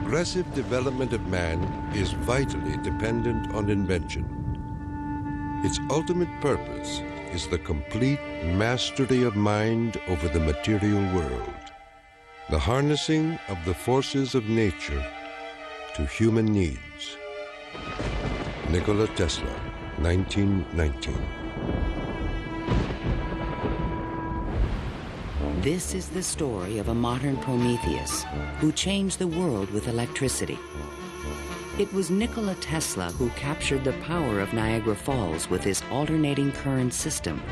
progressive development of man is vitally dependent on invention. Its ultimate purpose is the complete mastery of mind over the material world, the harnessing of the forces of nature to human needs. Nikola Tesla, 1919. This is the story of a modern Prometheus who changed the world with electricity. It was Nikola Tesla who captured the power of Niagara Falls with his alternating current system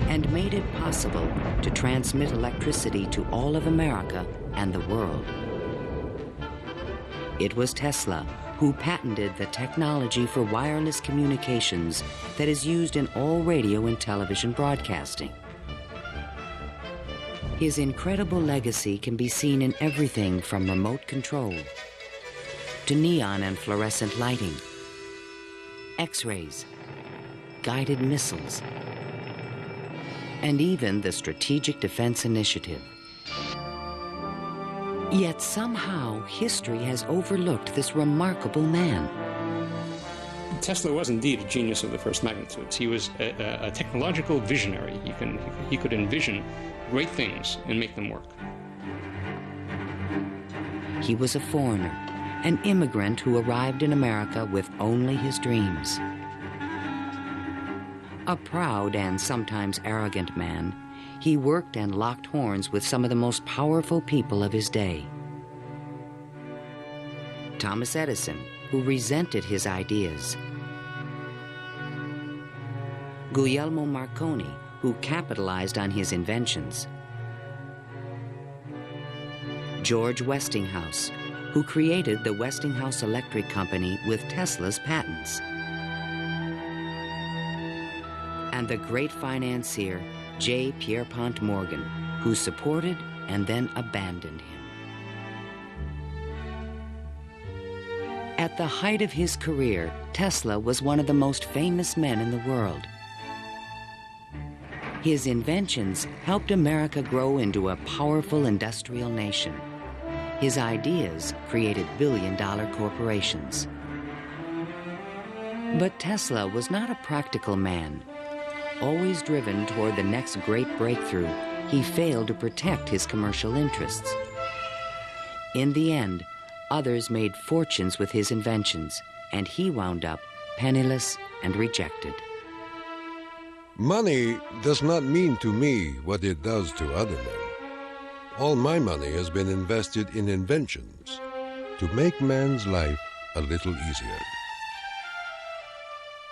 and made it possible to transmit electricity to all of America and the world. It was Tesla who patented the technology for wireless communications that is used in all radio and television broadcasting. His incredible legacy can be seen in everything from remote control to neon and fluorescent lighting, X-rays, guided missiles, and even the Strategic Defense Initiative. Yet somehow history has overlooked this remarkable man. Tesla was indeed a genius of the first magnitudes. He was a technological visionary. He could envision great things and make them work. He was a foreigner, an immigrant who arrived in America with only his dreams. A proud and sometimes arrogant man, he worked and locked horns with some of the most powerful people of his day. Thomas Edison, who resented his ideas. Guglielmo Marconi, who capitalized on his inventions. George Westinghouse, who created the Westinghouse Electric Company with Tesla's patents. And the great financier, J. Pierpont Morgan, who supported and then abandoned him. At the height of his career, Tesla was one of the most famous men in the world. His inventions helped America grow into a powerful industrial nation. His ideas created billion-dollar corporations. But Tesla was not a practical man. Always driven toward the next great breakthrough, he failed to protect his commercial interests. In the end, others made fortunes with his inventions, and he wound up penniless and rejected. Money does not mean to me what it does to other men. All my money has been invested in inventions to make man's life a little easier.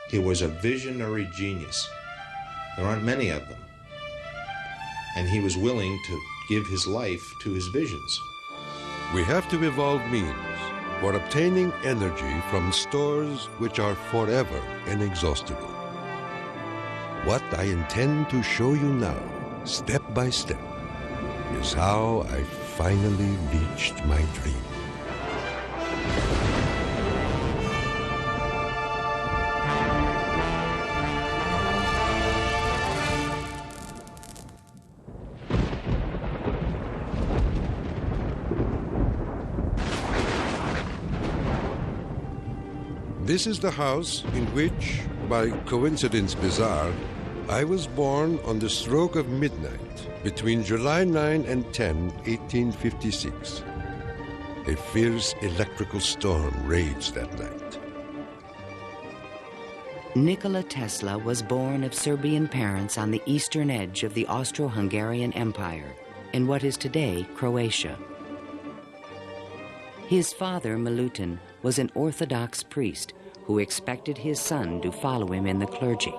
He was a visionary genius. There aren't many of them. And he was willing to give his life to his visions. We have to evolve means for obtaining energy from stores which are forever inexhaustible. What I intend to show you now, step by step, is how I finally reached my dream. This is the house in which, by coincidence bizarre, I was born on the stroke of midnight between July 9 and 10, 1856. A fierce electrical storm raged that night. Nikola Tesla was born of Serbian parents on the eastern edge of the Austro-Hungarian Empire, in what is today Croatia. His father, Milutin, was an Orthodox priest who expected his son to follow him in the clergy.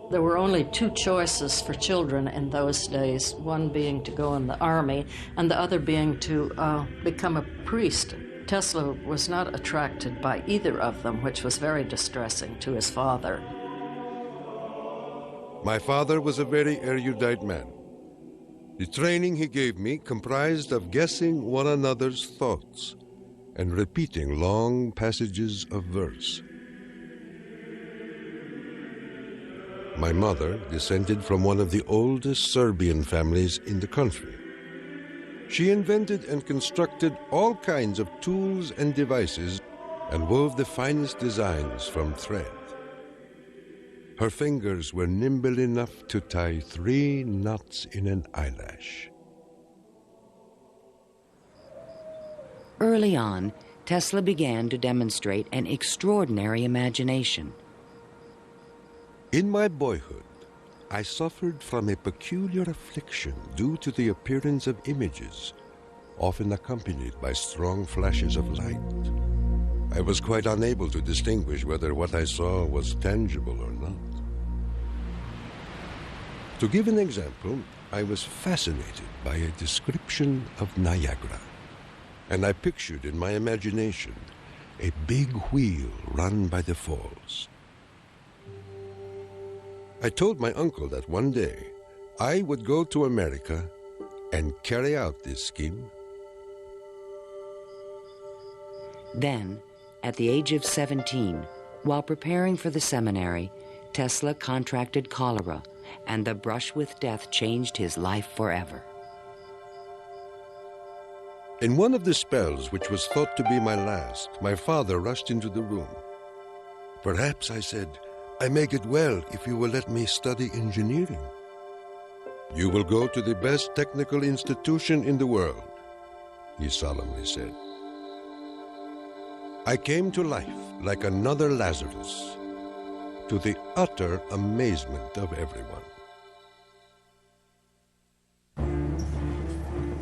There were only two choices for children in those days, one being to go in the army and the other being to become a priest. Tesla was not attracted by either of them, which was very distressing to his father. My father was a very erudite man. The training he gave me comprised of guessing one another's thoughts and repeating long passages of verse. My mother descended from one of the oldest Serbian families in the country. She invented and constructed all kinds of tools and devices and wove the finest designs from thread. Her fingers were nimble enough to tie 3 knots in an eyelash. Early on, Tesla began to demonstrate an extraordinary imagination. In my boyhood, I suffered from a peculiar affliction due to the appearance of images, often accompanied by strong flashes of light. I was quite unable to distinguish whether what I saw was tangible or not. To give an example, I was fascinated by a description of Niagara, and I pictured in my imagination a big wheel run by the falls. I told my uncle that one day I would go to America and carry out this scheme. Then, at the age of 17, while preparing for the seminary, Tesla contracted cholera, and the brush with death changed his life forever. In one of the spells, which was thought to be my last, my father rushed into the room. "Perhaps," I said, "I may get well if you will let me study engineering." "You will go to the best technical institution in the world," he solemnly said. I came to life like another Lazarus, to the utter amazement of everyone.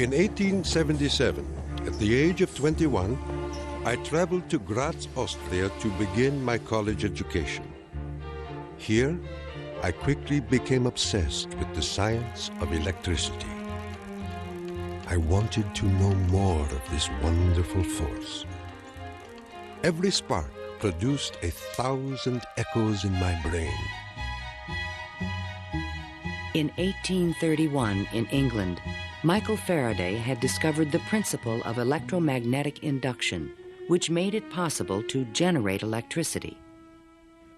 In 1877, at the age of 21, I traveled to Graz, Austria to begin my college education. Here, I quickly became obsessed with the science of electricity. I wanted to know more of this wonderful force. Every spark produced 1,000 echoes in my brain. In 1831, in England, Michael Faraday had discovered the principle of electromagnetic induction, which made it possible to generate electricity.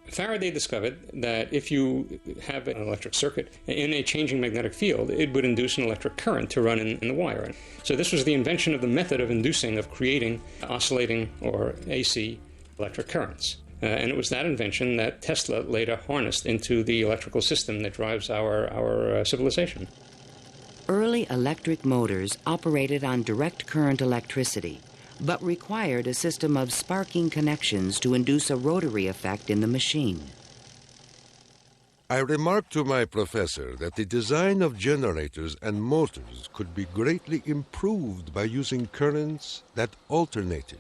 Faraday discovered that if you have an electric circuit in a changing magnetic field, it would induce an electric current to run in the wire. So this was the invention of the method of creating oscillating or AC electric currents. And it was that invention that Tesla later harnessed into the electrical system that drives our civilization. Early electric motors operated on direct current electricity, but required a system of sparking connections to induce a rotary effect in the machine. I remarked to my professor that the design of generators and motors could be greatly improved by using currents that alternated.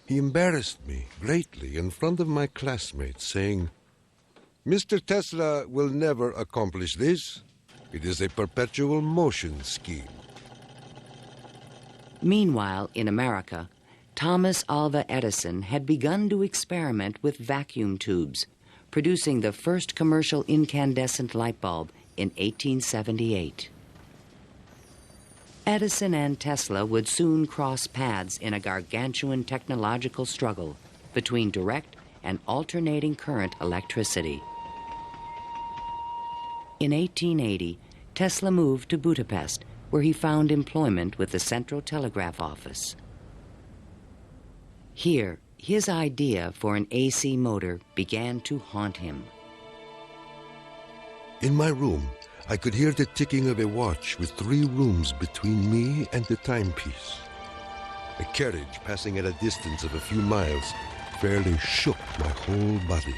He embarrassed me greatly in front of my classmates, saying, "Mr. Tesla will never accomplish this. It is a perpetual motion scheme." Meanwhile, in America, Thomas Alva Edison had begun to experiment with vacuum tubes, producing the first commercial incandescent light bulb in 1878. Edison and Tesla would soon cross paths in a gargantuan technological struggle between direct and alternating current electricity. In 1880, Tesla moved to Budapest, where he found employment with the Central Telegraph Office. Here, his idea for an AC motor began to haunt him. In my room, I could hear the ticking of a watch with 3 rooms between me and the timepiece. A carriage passing at a distance of a few miles fairly shook my whole body.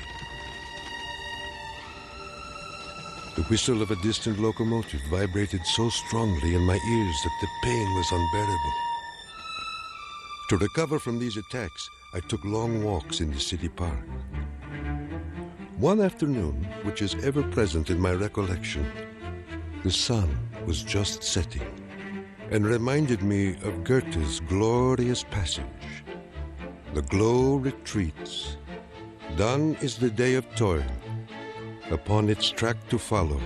The whistle of a distant locomotive vibrated so strongly in my ears that the pain was unbearable. To recover from these attacks, I took long walks in the city park. One afternoon, which is ever present in my recollection, the sun was just setting and reminded me of Goethe's glorious passage. The glow retreats. Done is the day of toil. Upon its track to follow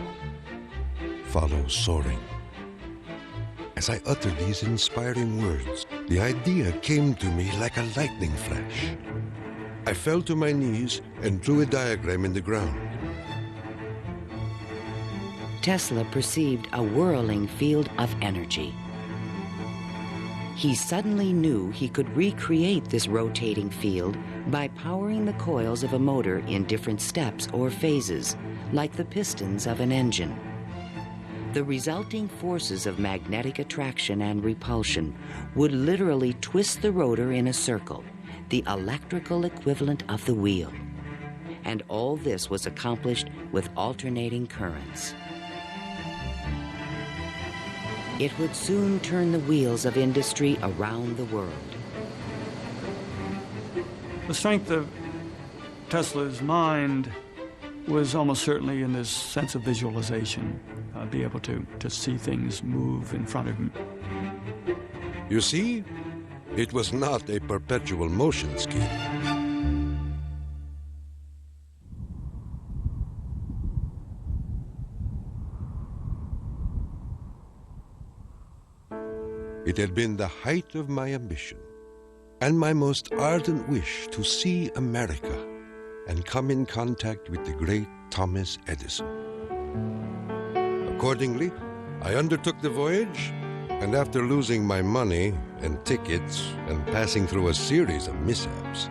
soaring. As I uttered these inspiring words, the idea came to me like a lightning flash. I fell to my knees and drew a diagram in the ground. Tesla perceived a whirling field of energy. He suddenly knew he could recreate this rotating field by powering the coils of a motor in different steps or phases, like the pistons of an engine. The resulting forces of magnetic attraction and repulsion would literally twist the rotor in a circle, the electrical equivalent of the wheel. And all this was accomplished with alternating currents. It would soon turn the wheels of industry around the world. The strength of Tesla's mind was almost certainly in this sense of visualization, be able to see things move in front of him. You see, it was not a perpetual motion scheme. It had been the height of my ambition and my most ardent wish to see America and come in contact with the great Thomas Edison. Accordingly, I undertook the voyage, and after losing my money and tickets and passing through a series of mishaps,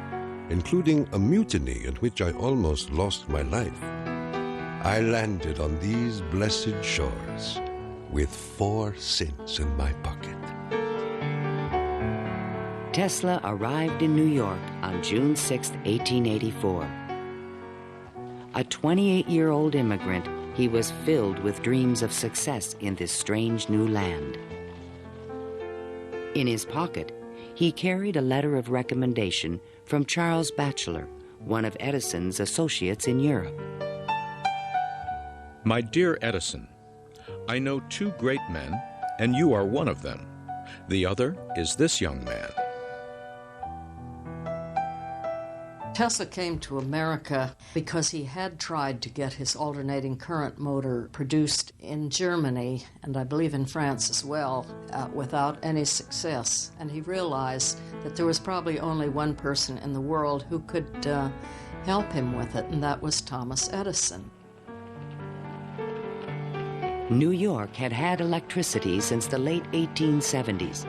including a mutiny in which I almost lost my life, I landed on these blessed shores with 4 cents in my pocket. Tesla arrived in New York on June 6, 1884. A 28-year-old immigrant, he was filled with dreams of success in this strange new land. In his pocket, he carried a letter of recommendation from Charles Batchelor, one of Edison's associates in Europe. My dear Edison, I know 2 great men, and you are one of them. The other is this young man. Tesla came to America because he had tried to get his alternating current motor produced in Germany, and I believe in France as well, without any success. And he realized that there was probably only one person in the world who could help him with it, and that was Thomas Edison. New York had had electricity since the late 1870s.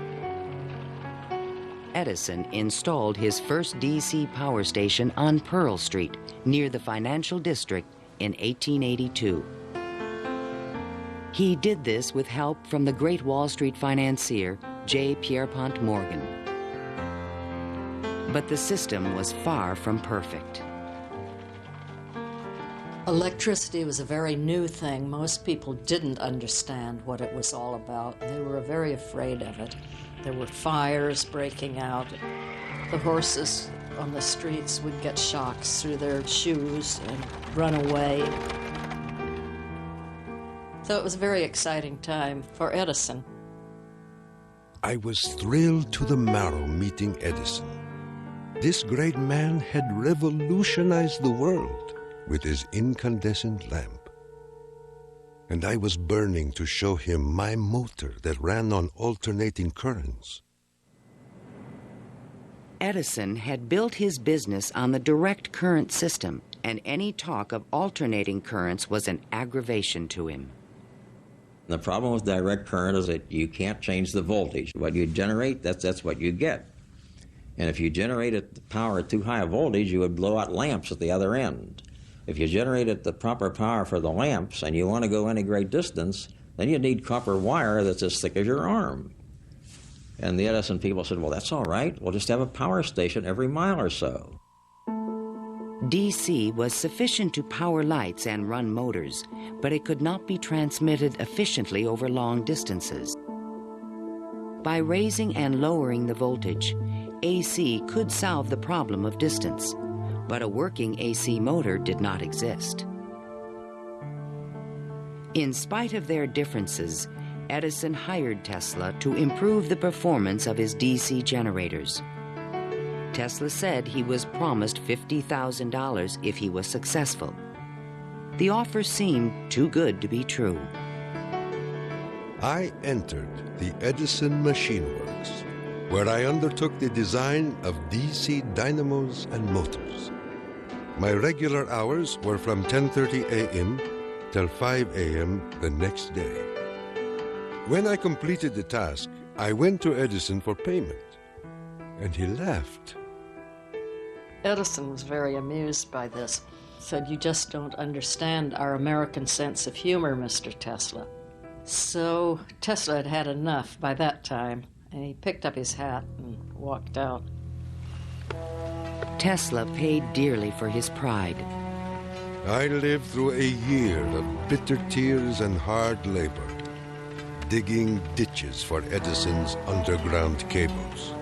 Edison installed his first DC power station on Pearl Street, near the financial district, in 1882. He did this with help from the great Wall Street financier, J. Pierpont Morgan. But the system was far from perfect. Electricity was a very new thing. Most people didn't understand what it was all about. They were very afraid of it. There were fires breaking out. The horses on the streets would get shocks through their shoes and run away. So it was a very exciting time for Edison. I was thrilled to the marrow meeting Edison. This great man had revolutionized the world with his incandescent lamp. And I was burning to show him my motor that ran on alternating currents. Edison had built his business on the direct current system, and any talk of alternating currents was an aggravation to him. The problem with direct current is that you can't change the voltage. What you generate, that's what you get. And if you generated the power at too high a voltage, you would blow out lamps at the other end. If you generated the proper power for the lamps and you want to go any great distance, then you need copper wire that's as thick as your arm. And the Edison people said, well, that's all right. We'll just have a power station every mile or so. DC was sufficient to power lights and run motors, but it could not be transmitted efficiently over long distances. By raising and lowering the voltage, AC could solve the problem of distance, but a working AC motor did not exist. In spite of their differences, Edison hired Tesla to improve the performance of his DC generators. Tesla said he was promised $50,000 if he was successful. The offer seemed too good to be true. I entered the Edison Machine Works, where I undertook the design of DC dynamos and motors. My regular hours were from 10:30 a.m. till 5 a.m. the next day. When I completed the task, I went to Edison for payment, and he laughed. Edison was very amused by this. Said, "You just don't understand our American sense of humor, Mr. Tesla." So Tesla had had enough by that time, and he picked up his hat and walked out. Tesla paid dearly for his pride. I lived through a year of bitter tears and hard labor, digging ditches for Edison's underground cables.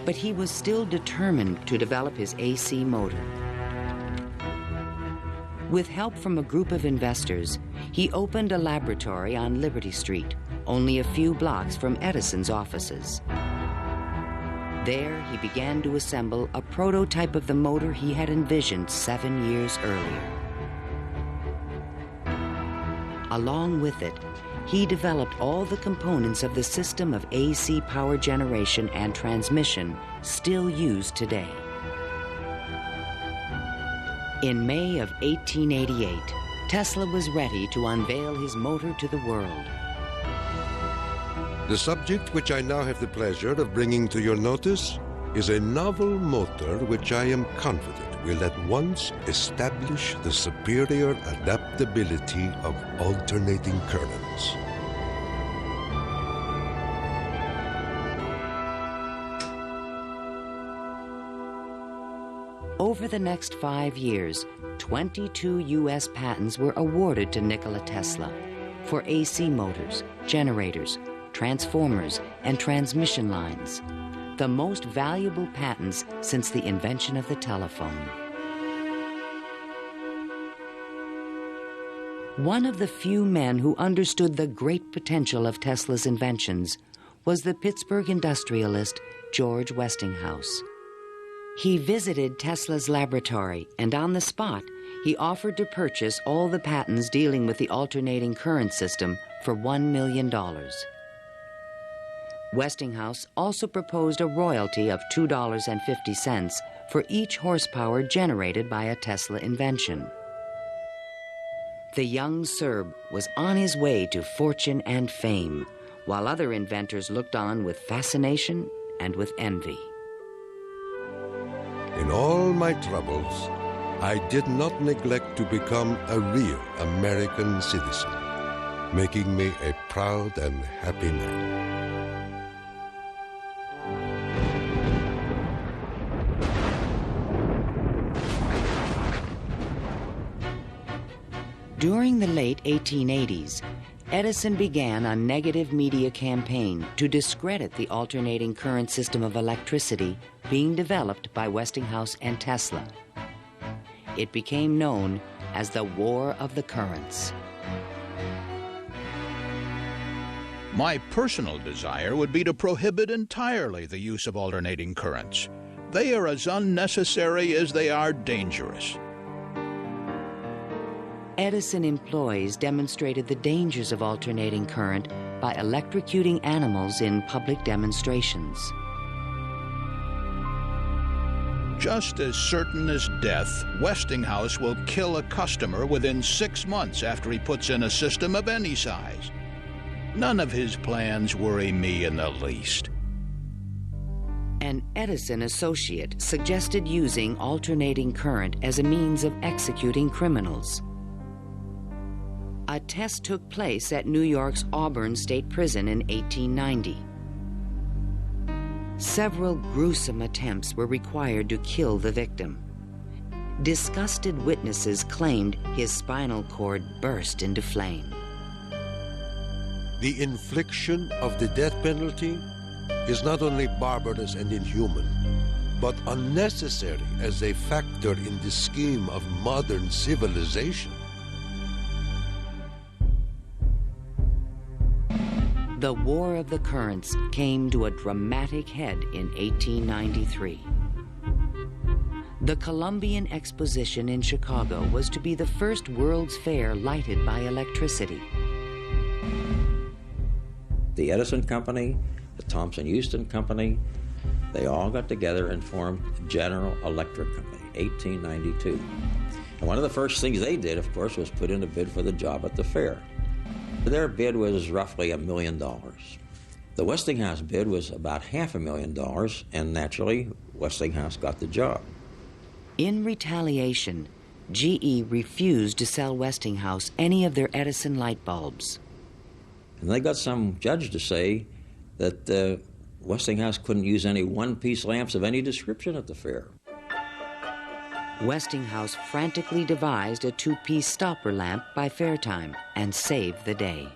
But he was still determined to develop his AC motor. With help from a group of investors, he opened a laboratory on Liberty Street, only a few blocks from Edison's offices. There, he began to assemble a prototype of the motor he had envisioned 7 years earlier. Along with it, he developed all the components of the system of AC power generation and transmission still used today. In May of 1888, Tesla was ready to unveil his motor to the world. The subject which I now have the pleasure of bringing to your notice is a novel motor which I am confident will at once establish the superior adaptability of alternating currents. Over the next 5 years, 22 U.S. patents were awarded to Nikola Tesla for AC motors, generators, transformers, and transmission lines, the most valuable patents since the invention of the telephone. One of the few men who understood the great potential of Tesla's inventions was the Pittsburgh industrialist George Westinghouse. He visited Tesla's laboratory, and on the spot, he offered to purchase all the patents dealing with the alternating current system for $1 million. Westinghouse also proposed a royalty of $2.50 for each horsepower generated by a Tesla invention. The young Serb was on his way to fortune and fame, while other inventors looked on with fascination and with envy. In all my troubles, I did not neglect to become a real American citizen, making me a proud and happy man. During the late 1880s, Edison began a negative media campaign to discredit the alternating current system of electricity being developed by Westinghouse and Tesla. It became known as the War of the Currents. My personal desire would be to prohibit entirely the use of alternating currents. They are as unnecessary as they are dangerous. Edison employees demonstrated the dangers of alternating current by electrocuting animals in public demonstrations. Just as certain as death, Westinghouse will kill a customer within 6 months after he puts in a system of any size. None of his plans worry me in the least. An Edison associate suggested using alternating current as a means of executing criminals. A test took place at New York's Auburn State Prison in 1890. Several gruesome attempts were required to kill the victim. Disgusted witnesses claimed his spinal cord burst into flame. The infliction of the death penalty is not only barbarous and inhuman, but unnecessary as a factor in the scheme of modern civilization. The War of the Currents came to a dramatic head in 1893. The Columbian Exposition in Chicago was to be the first World's Fair lighted by electricity. The Edison Company, the Thomson-Houston Company, they all got together and formed General Electric Company, 1892. And one of the first things they did, of course, was put in a bid for the job at the fair. Their bid was roughly $1 million. The Westinghouse bid was about $500,000, and naturally, Westinghouse got the job. In retaliation, GE refused to sell Westinghouse any of their Edison light bulbs. And they got some judge to say that Westinghouse couldn't use any one-piece lamps of any description at the fair. Westinghouse frantically devised a two-piece stopper lamp by fair time and saved the day.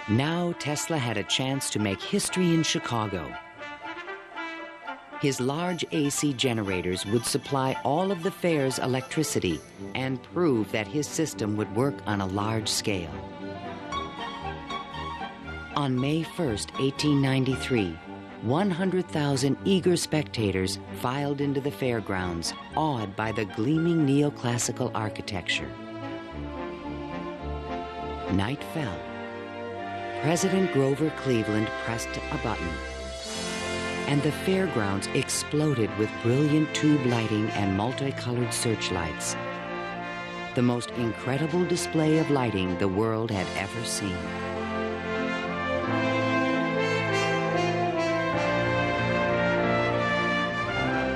Now Tesla had a chance to make history in Chicago. His large AC generators would supply all of the fair's electricity and prove that his system would work on a large scale. On May 1st, 1893, 100,000 eager spectators filed into the fairgrounds, awed by the gleaming neoclassical architecture. Night fell. President Grover Cleveland pressed a button, and the fairgrounds exploded with brilliant tube lighting and multicolored searchlights. The most incredible display of lighting the world had ever seen.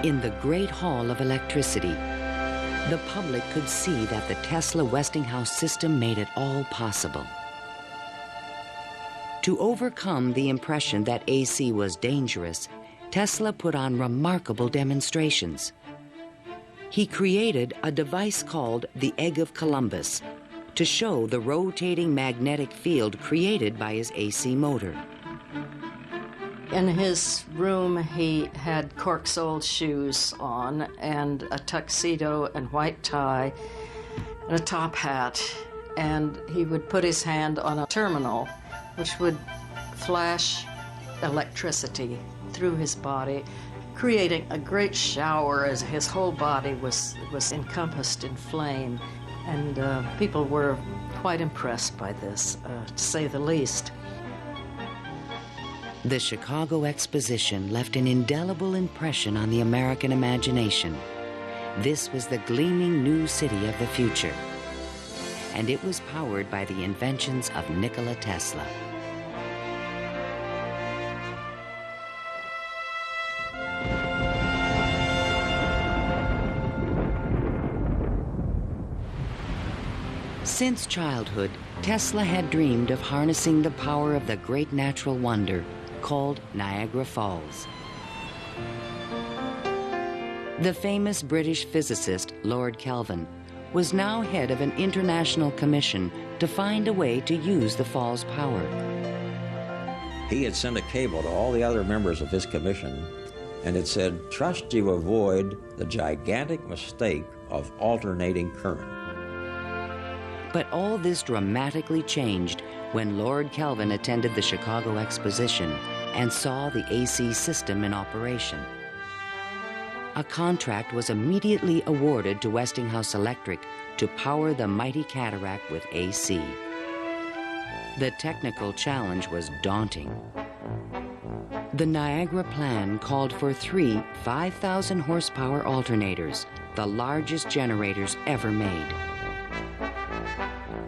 In the Great Hall of Electricity, the public could see that the Tesla Westinghouse system made it all possible. To overcome the impression that AC was dangerous, Tesla put on remarkable demonstrations. He created a device called the Egg of Columbus to show the rotating magnetic field created by his AC motor. In his room, he had cork-soled shoes on and a tuxedo and white tie and a top hat, and he would put his hand on a terminal which would flash electricity through his body, creating a great shower as his whole body was encompassed in flame. And people were quite impressed by this, to say the least. The Chicago Exposition left an indelible impression on the American imagination. This was the gleaming new city of the future, and it was powered by the inventions of Nikola Tesla. Since childhood, Tesla had dreamed of harnessing the power of the great natural wonder called Niagara Falls. The famous British physicist Lord Kelvin was now head of an international commission to find a way to use the fall's power. He had sent a cable to all the other members of his commission, and it said, "Trust you avoid the gigantic mistake of alternating current." But all this dramatically changed when Lord Kelvin attended the Chicago Exposition and saw the AC system in operation. A contract was immediately awarded to Westinghouse Electric to power the mighty cataract with AC. The technical challenge was daunting. The Niagara plan called for 3 5,000 horsepower alternators, the largest generators ever made.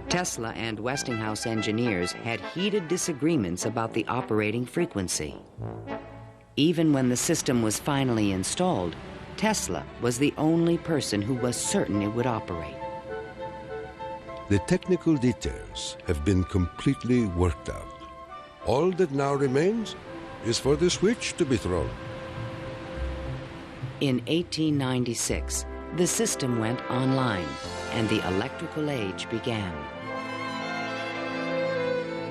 Tesla and Westinghouse engineers had heated disagreements about the operating frequency. Even when the system was finally installed, Tesla was the only person who was certain it would operate. The technical details have been completely worked out. All that now remains is for the switch to be thrown. In 1896, the system went online and the electrical age began.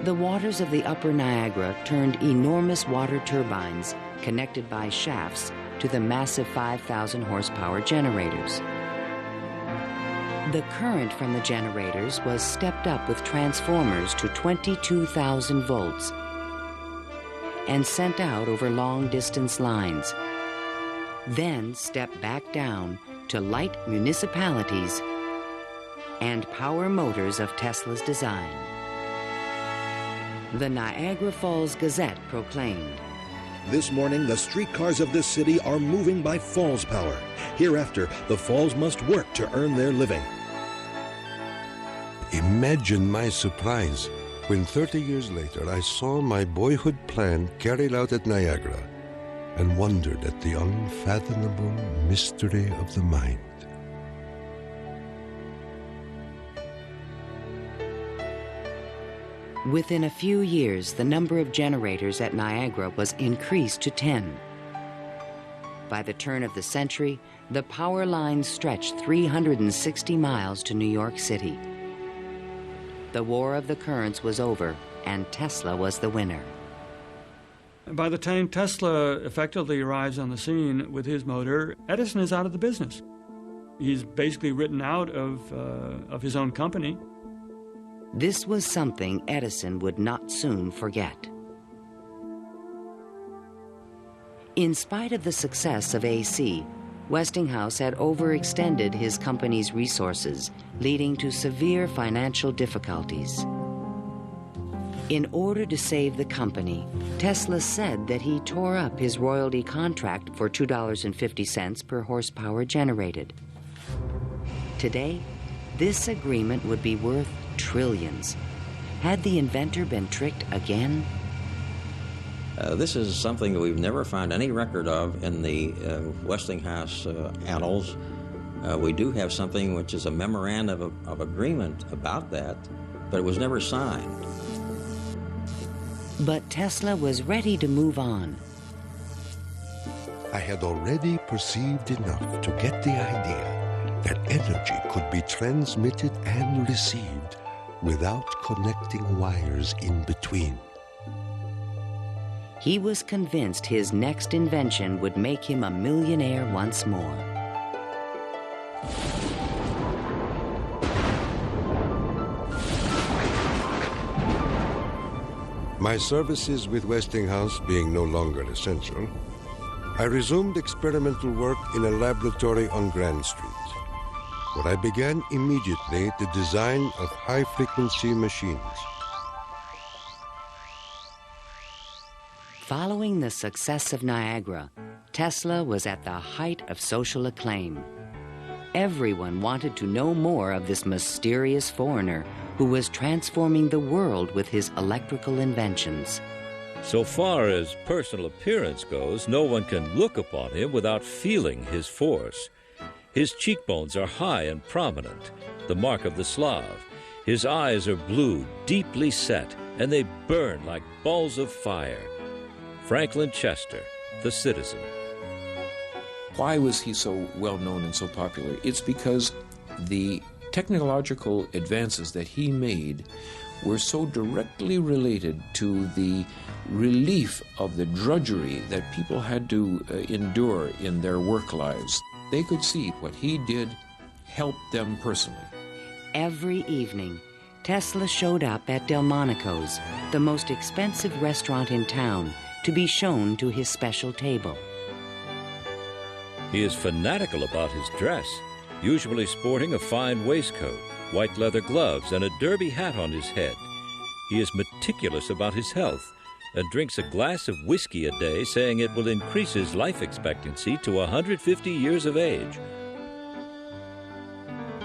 The waters of the upper Niagara turned enormous water turbines connected by shafts to the massive 5,000 horsepower generators. The current from the generators was stepped up with transformers to 22,000 volts and sent out over long-distance lines, then stepped back down to light municipalities and power motors of Tesla's design. The Niagara Falls Gazette proclaimed, This morning, the streetcars of this city are moving by Falls power. Hereafter, the Falls must work to earn their living. Imagine my surprise when 30 years later I saw my boyhood plan carried out at Niagara and wondered at the unfathomable mystery of the mind. Within a few years, the number of generators at Niagara was increased to 10. By the turn of the century, the power lines stretched 360 miles to New York City. The War of the Currents was over, and Tesla was the winner. By the time Tesla effectively arrives on the scene with his motor, Edison is out of the business. He's basically written out of his own company. This was something Edison would not soon forget. In spite of the success of AC, Westinghouse had overextended his company's resources, leading to severe financial difficulties. In order to save the company, Tesla said that he tore up his royalty contract for $2.50 per horsepower generated. Today, this agreement would be worth trillions. Had the inventor been tricked again? This is something that we've never found any record of in the Westinghouse annals. We do have something which is a memorandum of agreement about that, but it was never signed. But Tesla was ready to move on. I had already perceived enough to get the idea that energy could be transmitted and received without connecting wires in between. He was convinced his next invention would make him a millionaire once more. My services with Westinghouse being no longer essential, I resumed experimental work in a laboratory on Grand Street, where I began immediately the design of high-frequency machines. Following the success of Niagara, Tesla was at the height of social acclaim. Everyone wanted to know more of this mysterious foreigner who was transforming the world with his electrical inventions. So far as personal appearance goes, no one can look upon him without feeling his force. His cheekbones are high and prominent, the mark of the Slav. His eyes are blue, deeply set, and they burn like balls of fire. Franklin Chester, the Citizen. Why was he so well known and so popular? It's because the technological advances that he made were so directly related to the relief of the drudgery that people had to endure in their work lives. They could see what he did helped them personally. Every evening, Tesla showed up at Delmonico's, the most expensive restaurant in town, to be shown to his special table. He is fanatical about his dress, usually sporting a fine waistcoat, white leather gloves, and a derby hat on his head. He is meticulous about his health and drinks a glass of whiskey a day, saying it will increase his life expectancy to 150 years of age.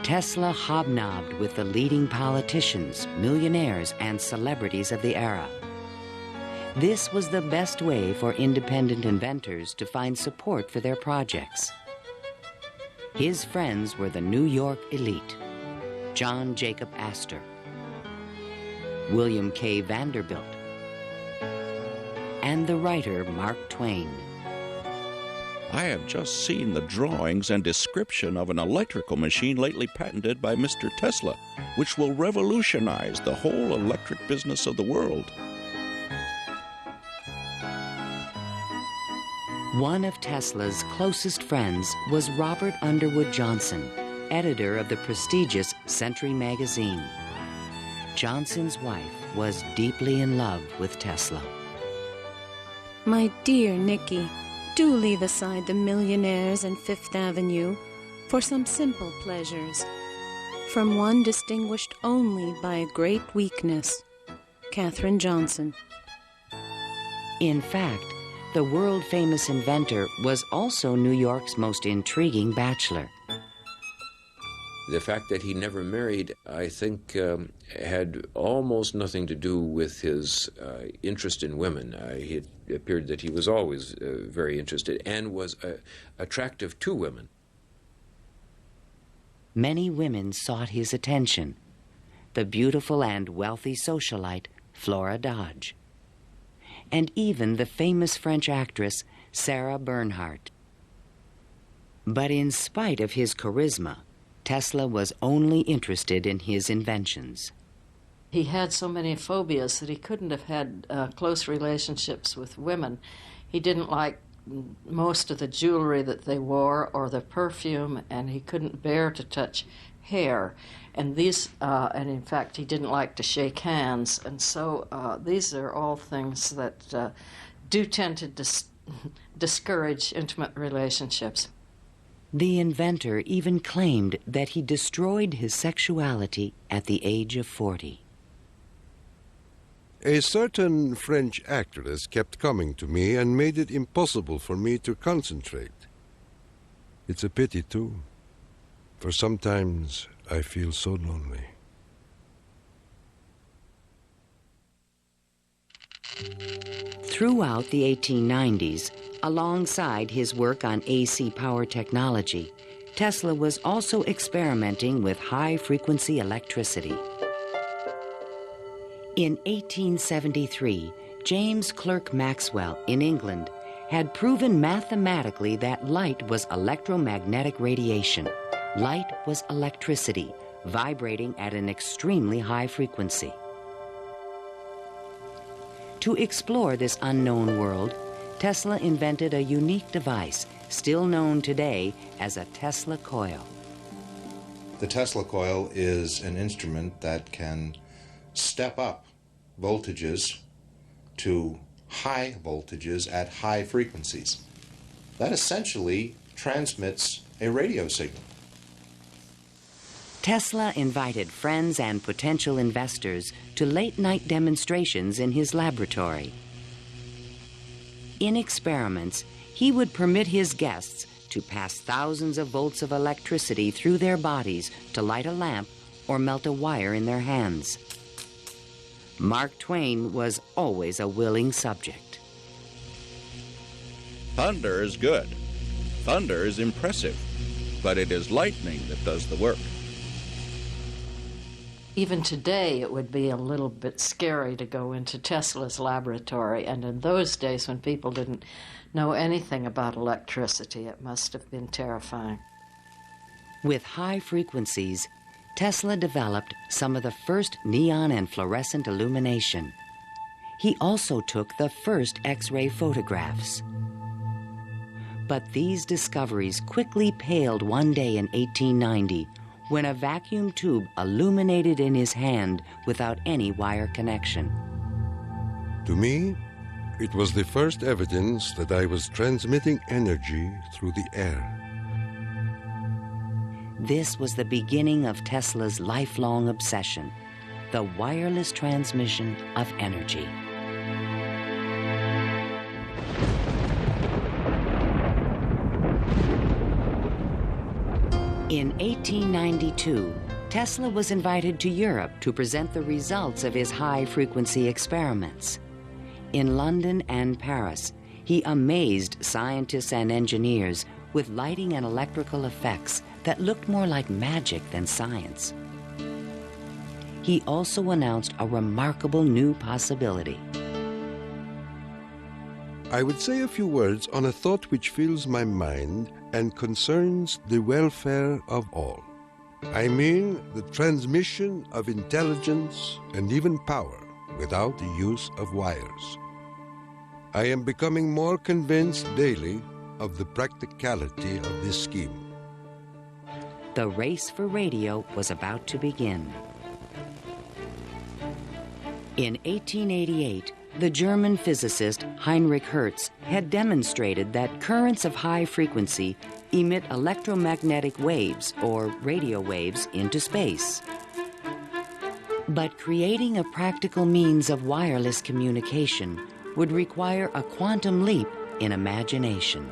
Tesla hobnobbed with the leading politicians, millionaires, and celebrities of the era. This was the best way for independent inventors to find support for their projects. His friends were the New York elite, John Jacob Astor, William K. Vanderbilt, and the writer Mark Twain. I have just seen the drawings and description of an electrical machine lately patented by Mr. Tesla, which will revolutionize the whole electric business of the world. One of Tesla's closest friends was Robert Underwood Johnson, editor of the prestigious Century magazine. Johnson's wife was deeply in love with Tesla. My dear Nicky, do leave aside the millionaires and Fifth Avenue for some simple pleasures. From one distinguished only by a great weakness, Katherine Johnson. In fact, the world-famous inventor was also New York's most intriguing bachelor. The fact that he never married, I think, had almost nothing to do with his interest in women. It appeared that he was always very interested and was attractive to women. Many women sought his attention. The beautiful and wealthy socialite Flora Dodge, and even the famous French actress Sarah Bernhardt. But in spite of his charisma, Tesla was only interested in his inventions. He had so many phobias that he couldn't have had close relationships with women. He didn't like most of the jewelry that they wore or the perfume, and he couldn't bear to touch hair. And and in fact, he didn't like to shake hands. And so these are all things that do tend to discourage intimate relationships. The inventor even claimed that he destroyed his sexuality at the age of 40. A certain French actress kept coming to me and made it impossible for me to concentrate. It's a pity, too, for sometimes I feel so lonely. Throughout the 1890s, alongside his work on AC power technology, Tesla was also experimenting with high-frequency electricity. In 1873, James Clerk Maxwell in England had proven mathematically that light was electromagnetic radiation. Light was electricity, vibrating at an extremely high frequency. To explore this unknown world, Tesla invented a unique device, still known today as a Tesla coil. The Tesla coil is an instrument that can step up voltages to high voltages at high frequencies. That essentially transmits a radio signal. Tesla invited friends and potential investors to late-night demonstrations in his laboratory. In experiments, he would permit his guests to pass thousands of volts of electricity through their bodies to light a lamp or melt a wire in their hands. Mark Twain was always a willing subject. Thunder is good. Thunder is impressive. But it is lightning that does the work. Even today, it would be a little bit scary to go into Tesla's laboratory. And in those days, when people didn't know anything about electricity, it must have been terrifying. With high frequencies, Tesla developed some of the first neon and fluorescent illumination. He also took the first X-ray photographs. But these discoveries quickly paled one day in 1890 when a vacuum tube illuminated in his hand without any wire connection. To me, it was the first evidence that I was transmitting energy through the air. This was the beginning of Tesla's lifelong obsession, the wireless transmission of energy. In 1892, Tesla was invited to Europe to present the results of his high-frequency experiments. In London and Paris, he amazed scientists and engineers with lighting and electrical effects that looked more like magic than science. He also announced a remarkable new possibility. I would say a few words on a thought which fills my mind and concerns the welfare of all. I mean the transmission of intelligence and even power without the use of wires. I am becoming more convinced daily of the practicality of this scheme. The race for radio was about to begin. In 1888, the German physicist Heinrich Hertz had demonstrated that currents of high frequency emit electromagnetic waves, or radio waves, into space. But creating a practical means of wireless communication would require a quantum leap in imagination.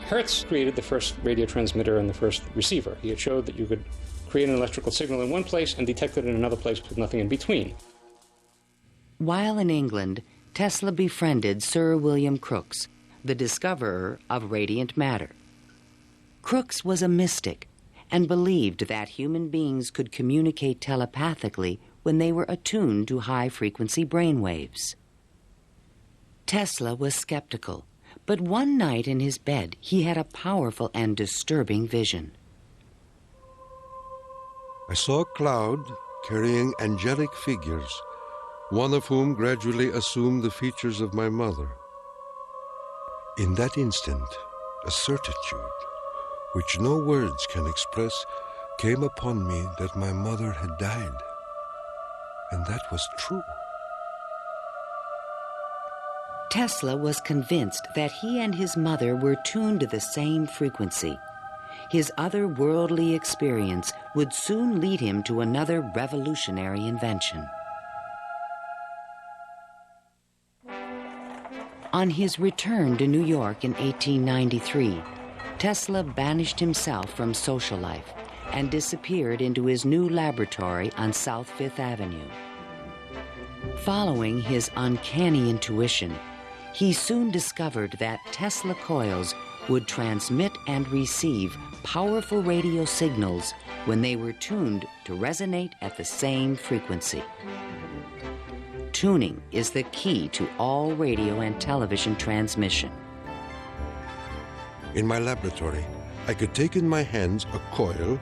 Hertz created the first radio transmitter and the first receiver. He had showed that you could create an electrical signal in one place and detect it in another place with nothing in between. While in England, Tesla befriended Sir William Crookes, the discoverer of radiant matter. Crookes was a mystic and believed that human beings could communicate telepathically when they were attuned to high-frequency brainwaves. Tesla was skeptical, but one night in his bed he had a powerful and disturbing vision. I saw a cloud carrying angelic figures, one of whom gradually assumed the features of my mother. In that instant, a certitude, which no words can express, came upon me that my mother had died. And that was true. Tesla was convinced that he and his mother were tuned to the same frequency. His otherworldly experience would soon lead him to another revolutionary invention. On his return to New York in 1893, Tesla banished himself from social life and disappeared into his new laboratory on South Fifth Avenue. Following his uncanny intuition, he soon discovered that Tesla coils would transmit and receive powerful radio signals when they were tuned to resonate at the same frequency. Tuning is the key to all radio and television transmission. In my laboratory, I could take in my hands a coil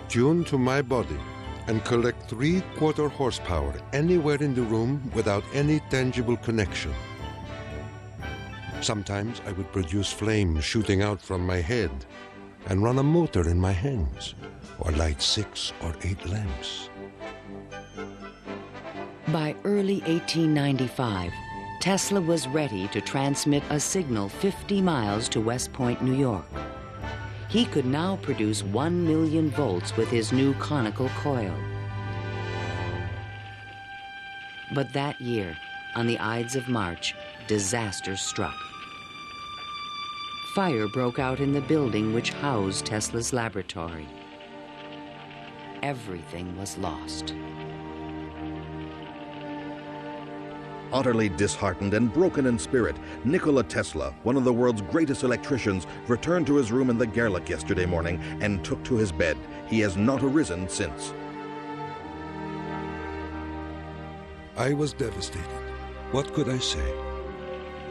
tuned to my body and collect 3/4 horsepower anywhere in the room without any tangible connection. Sometimes I would produce flame shooting out from my head and run a motor in my hands, or light 6 or 8 lamps. By early 1895, Tesla was ready to transmit a signal 50 miles to West Point, New York. He could now produce 1 million volts with his new conical coil. But that year, on the Ides of March, disaster struck. Fire broke out in the building which housed Tesla's laboratory. Everything was lost. Utterly disheartened and broken in spirit, Nikola Tesla, one of the world's greatest electricians, returned to his room in the Gerlach yesterday morning and took to his bed. He has not arisen since. I was devastated. What could I say?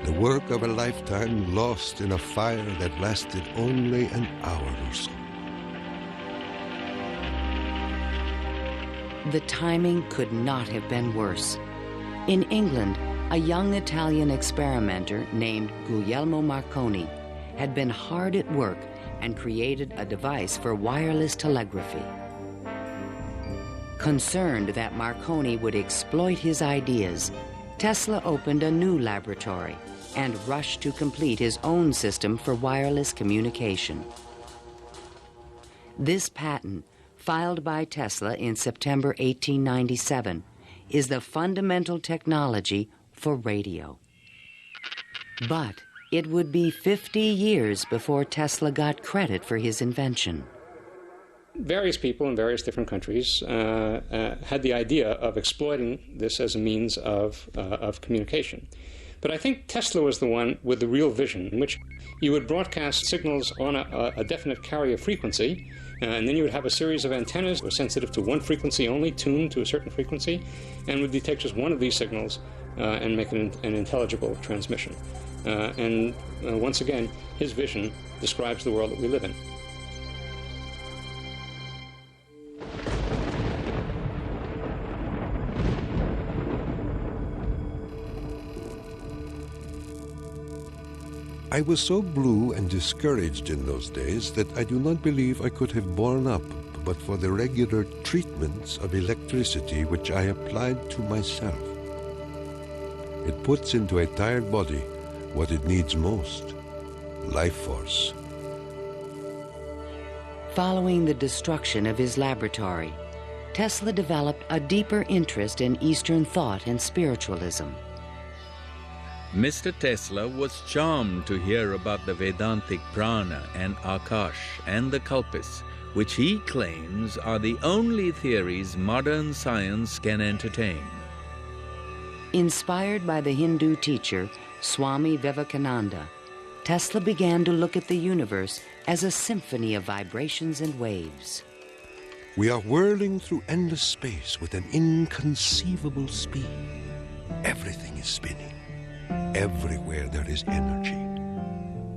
The work of a lifetime lost in a fire that lasted only an hour or so. The timing could not have been worse. In England, a young Italian experimenter named Guglielmo Marconi had been hard at work and created a device for wireless telegraphy. Concerned that Marconi would exploit his ideas, Tesla opened a new laboratory and rushed to complete his own system for wireless communication. This patent, filed by Tesla in September 1897, is the fundamental technology for radio. But it would be 50 years before Tesla got credit for his invention. Various people in various different countries had the idea of exploiting this as a means of communication. But I think Tesla was the one with the real vision, in which you would broadcast signals on a definite carrier frequency, and then you would have a series of antennas that were sensitive to one frequency only, tuned to a certain frequency, and would detect just one of these signals and make it an intelligible transmission. Once again, his vision describes the world that we live in. I was so blue and discouraged in those days that I do not believe I could have borne up but for the regular treatments of electricity which I applied to myself. It puts into a tired body what it needs most, life force. Following the destruction of his laboratory, Tesla developed a deeper interest in Eastern thought and spiritualism. Mr. Tesla was charmed to hear about the Vedantic Prana and Akash and the Kalpis, which he claims are the only theories modern science can entertain. Inspired by the Hindu teacher Swami Vivekananda, Tesla began to look at the universe as a symphony of vibrations and waves. We are whirling through endless space with an inconceivable speed. Everything is spinning. Everywhere there is energy.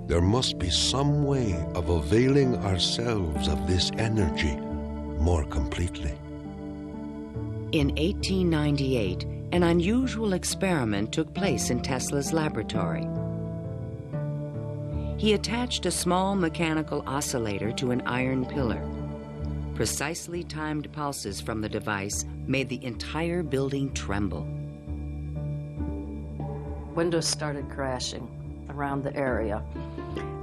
There must be some way of availing ourselves of this energy more completely. In 1898, an unusual experiment took place in Tesla's laboratory. He attached a small mechanical oscillator to an iron pillar. Precisely timed pulses from the device made the entire building tremble. Windows started crashing around the area,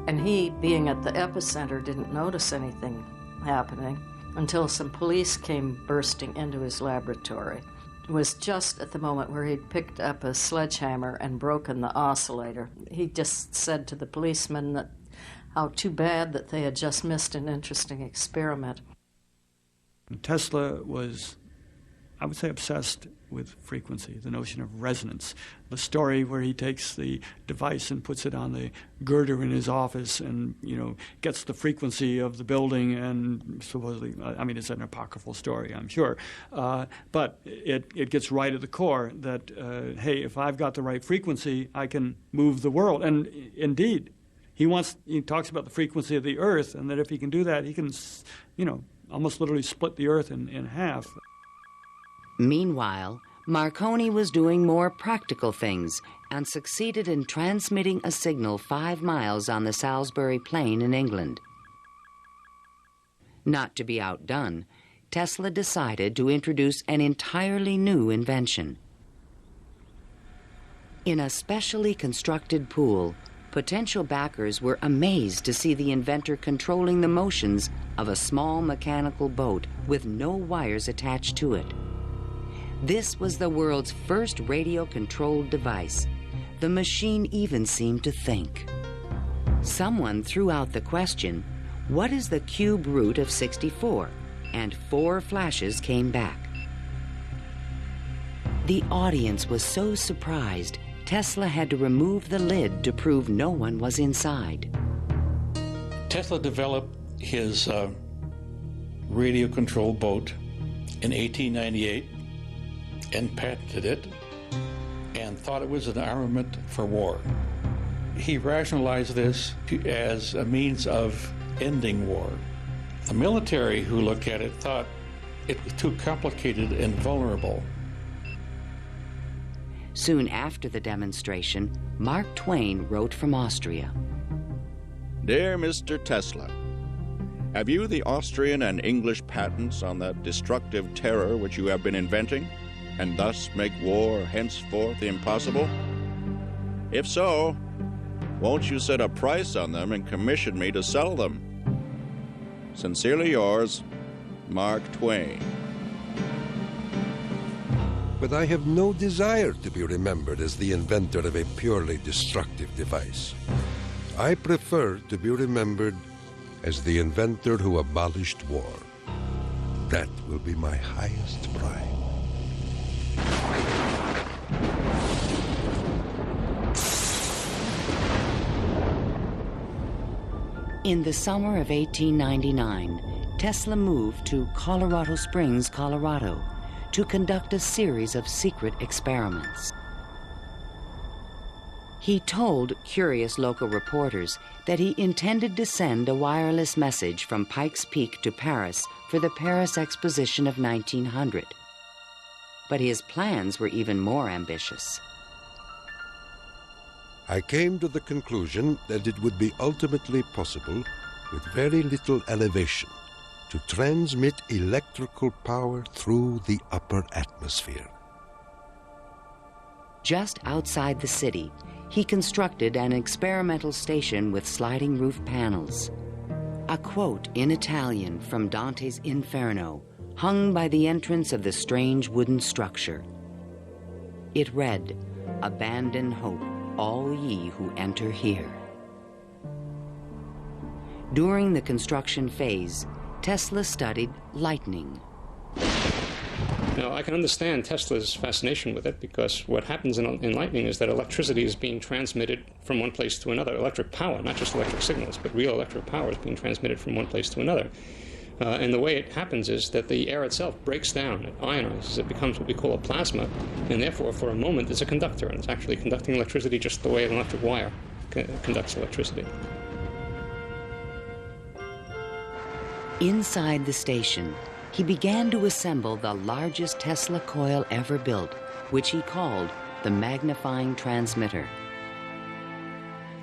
and he, being at the epicenter, didn't notice anything happening until some police came bursting into his laboratory. It was just at the moment where he'd picked up a sledgehammer and broken the oscillator. He just said to the policemen that how too bad that they had just missed an interesting experiment. Tesla was, I would say, obsessed with frequency, the notion of resonance. The story where he takes the device and puts it on the girder in his office and, gets the frequency of the building and supposedly, it's an apocryphal story, I'm sure, but it gets right at the core that, hey, if I've got the right frequency, I can move the world. And indeed, he talks about the frequency of the earth, and that if he can do that, he can, almost literally split the earth in half. Meanwhile, Marconi was doing more practical things and succeeded in transmitting a signal 5 miles on the Salisbury Plain in England. Not to be outdone, Tesla decided to introduce an entirely new invention. In a specially constructed pool, potential backers were amazed to see the inventor controlling the motions of a small mechanical boat with no wires attached to it. This was the world's first radio-controlled device. The machine even seemed to think. Someone threw out the question, what is the cube root of 64? And 4 flashes came back. The audience was so surprised, Tesla had to remove the lid to prove no one was inside. Tesla developed his radio-controlled boat in 1898 and patented it and thought it was an armament for war. He rationalized this as a means of ending war. The military who looked at it thought it was too complicated and vulnerable. Soon after the demonstration, Mark Twain wrote from Austria. Dear Mr. Tesla, have you the Austrian and English patents on that destructive terror which you have been inventing, and thus make war henceforth impossible? If so, won't you set a price on them and commission me to sell them? Sincerely yours, Mark Twain. But I have no desire to be remembered as the inventor of a purely destructive device. I prefer to be remembered as the inventor who abolished war. That will be my highest pride. In the summer of 1899, Tesla moved to Colorado Springs, Colorado, to conduct a series of secret experiments. He told curious local reporters that he intended to send a wireless message from Pikes Peak to Paris for the Paris Exposition of 1900. But his plans were even more ambitious. I came to the conclusion that it would be ultimately possible, with very little elevation, to transmit electrical power through the upper atmosphere. Just outside the city, he constructed an experimental station with sliding roof panels. A quote in Italian from Dante's Inferno hung by the entrance of the strange wooden structure. It read, "Abandon hope. all ye who enter here. During the construction phase, Tesla studied lightning. Now, I can understand Tesla's fascination with it, because what happens in lightning is that electricity is being transmitted from one place to another. Electric power, not just electric signals, but real electric power is being transmitted from one place to another. And the way it happens is that the air itself breaks down, it ionizes, it becomes what we call a plasma, and therefore, for a moment, it's a conductor, and it's actually conducting electricity just the way an electric wire conducts electricity. Inside the station, he began to assemble the largest Tesla coil ever built, which he called the magnifying transmitter.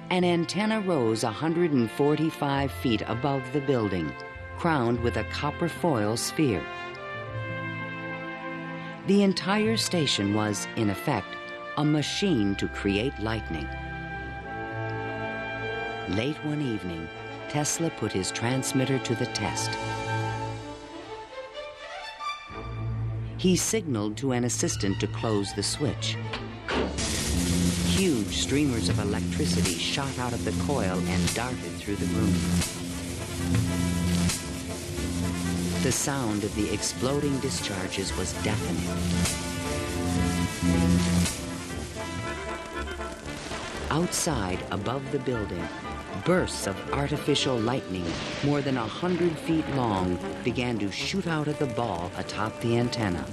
An antenna rose 145 feet above the building, crowned with a copper foil sphere. The entire station was, in effect, a machine to create lightning. Late one evening, Tesla put his transmitter to the test. He signaled to an assistant to close the switch. Huge streamers of electricity shot out of the coil and darted through the room. The sound of the exploding discharges was deafening. Outside, above the building, bursts of artificial lightning, more than 100 feet long, began to shoot out of the ball atop the antenna.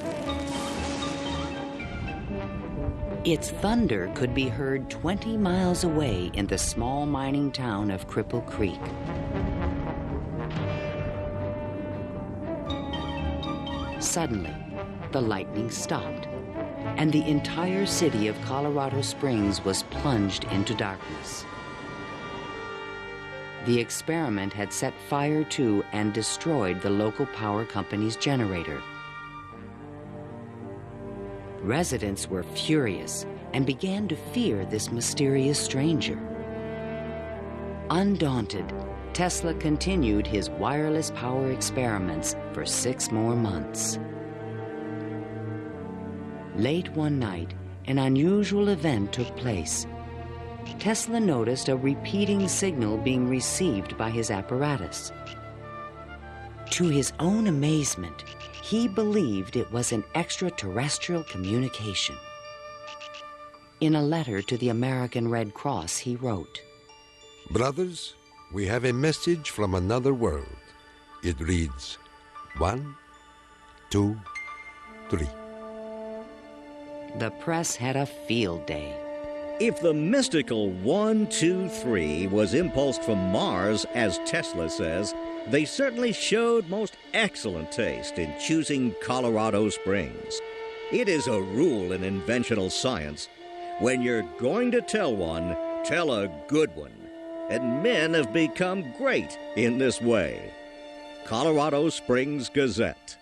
Its thunder could be heard 20 miles away in the small mining town of Cripple Creek. Suddenly, the lightning stopped, and the entire city of Colorado Springs was plunged into darkness. The experiment had set fire to and destroyed the local power company's generator. Residents were furious and began to fear this mysterious stranger. Undaunted, Tesla continued his wireless power experiments for 6 more months. Late one night, an unusual event took place. Tesla noticed a repeating signal being received by his apparatus. To his own amazement, he believed it was an extraterrestrial communication. In a letter to the American Red Cross, he wrote, "Brothers, we have a message from another world. It reads, 1, 2, 3. The press had a field day. If the mystical 1, 2, 3 was impulsed from Mars, as Tesla says, they certainly showed most excellent taste in choosing Colorado Springs. It is a rule in inventional science. When you're going to tell one, tell a good one. And men have become great in this way. Colorado Springs Gazette.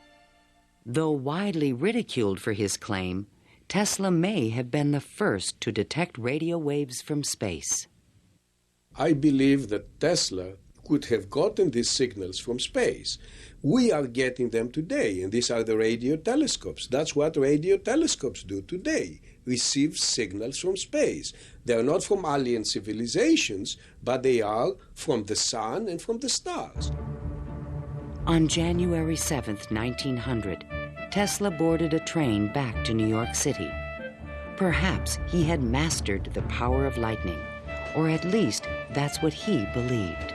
Though widely ridiculed for his claim, Tesla may have been the first to detect radio waves from space. I believe that Tesla could have gotten these signals from space. We are getting them today, and these are the radio telescopes. That's what radio telescopes do today, receive signals from space. They are not from alien civilizations, but they are from the sun and from the stars. On January 7th, 1900, Tesla boarded a train back to New York City. Perhaps he had mastered the power of lightning, or at least that's what he believed.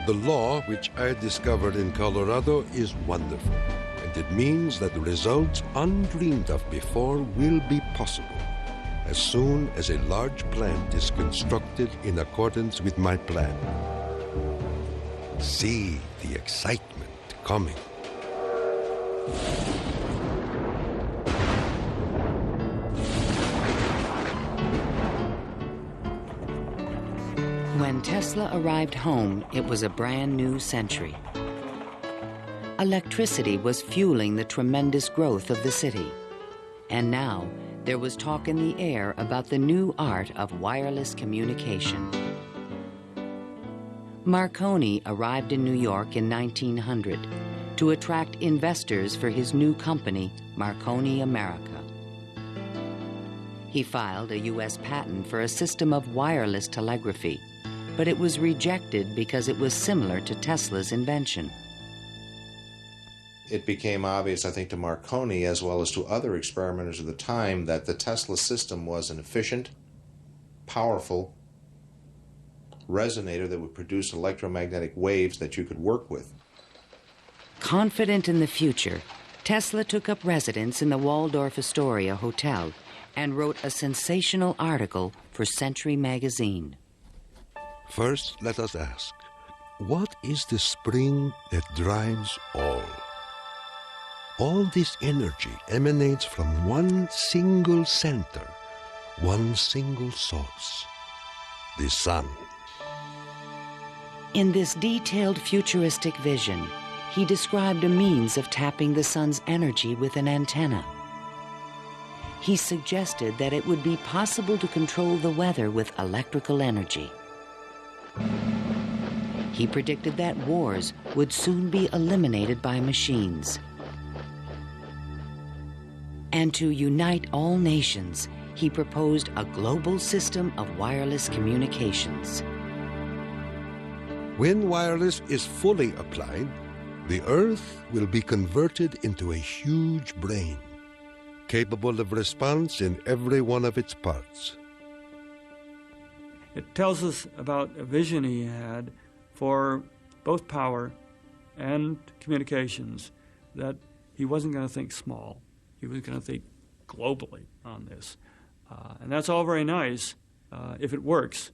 The law which I discovered in Colorado is wonderful, and it means that results undreamed of before will be possible as soon as a large plant is constructed in accordance with my plan. See the excitement coming. When Tesla arrived home, it was a brand new century. Electricity was fueling the tremendous growth of the city. And now, there was talk in the air about the new art of wireless communication. Marconi arrived in New York in 1900 to attract investors for his new company, Marconi America. He filed a U.S. patent for a system of wireless telegraphy, but it was rejected because it was similar to Tesla's invention. It became obvious, I think, to Marconi as well as to other experimenters of the time that the Tesla system was an efficient, powerful resonator that would produce electromagnetic waves that you could work with. Confident in the future, Tesla took up residence in the Waldorf Astoria Hotel and wrote a sensational article for Century magazine. First, let us ask, what is the spring that drives all? All this energy emanates from one single center, one single source, the sun. In this detailed futuristic vision, he described a means of tapping the sun's energy with an antenna. He suggested that it would be possible to control the weather with electrical energy. He predicted that wars would soon be eliminated by machines. And to unite all nations, he proposed a global system of wireless communications. When wireless is fully applied, the Earth will be converted into a huge brain, capable of response in every one of its parts. It tells us about a vision he had for both power and communications, that he wasn't going to think small. He was going to think globally on this. And that's all very nice if it works.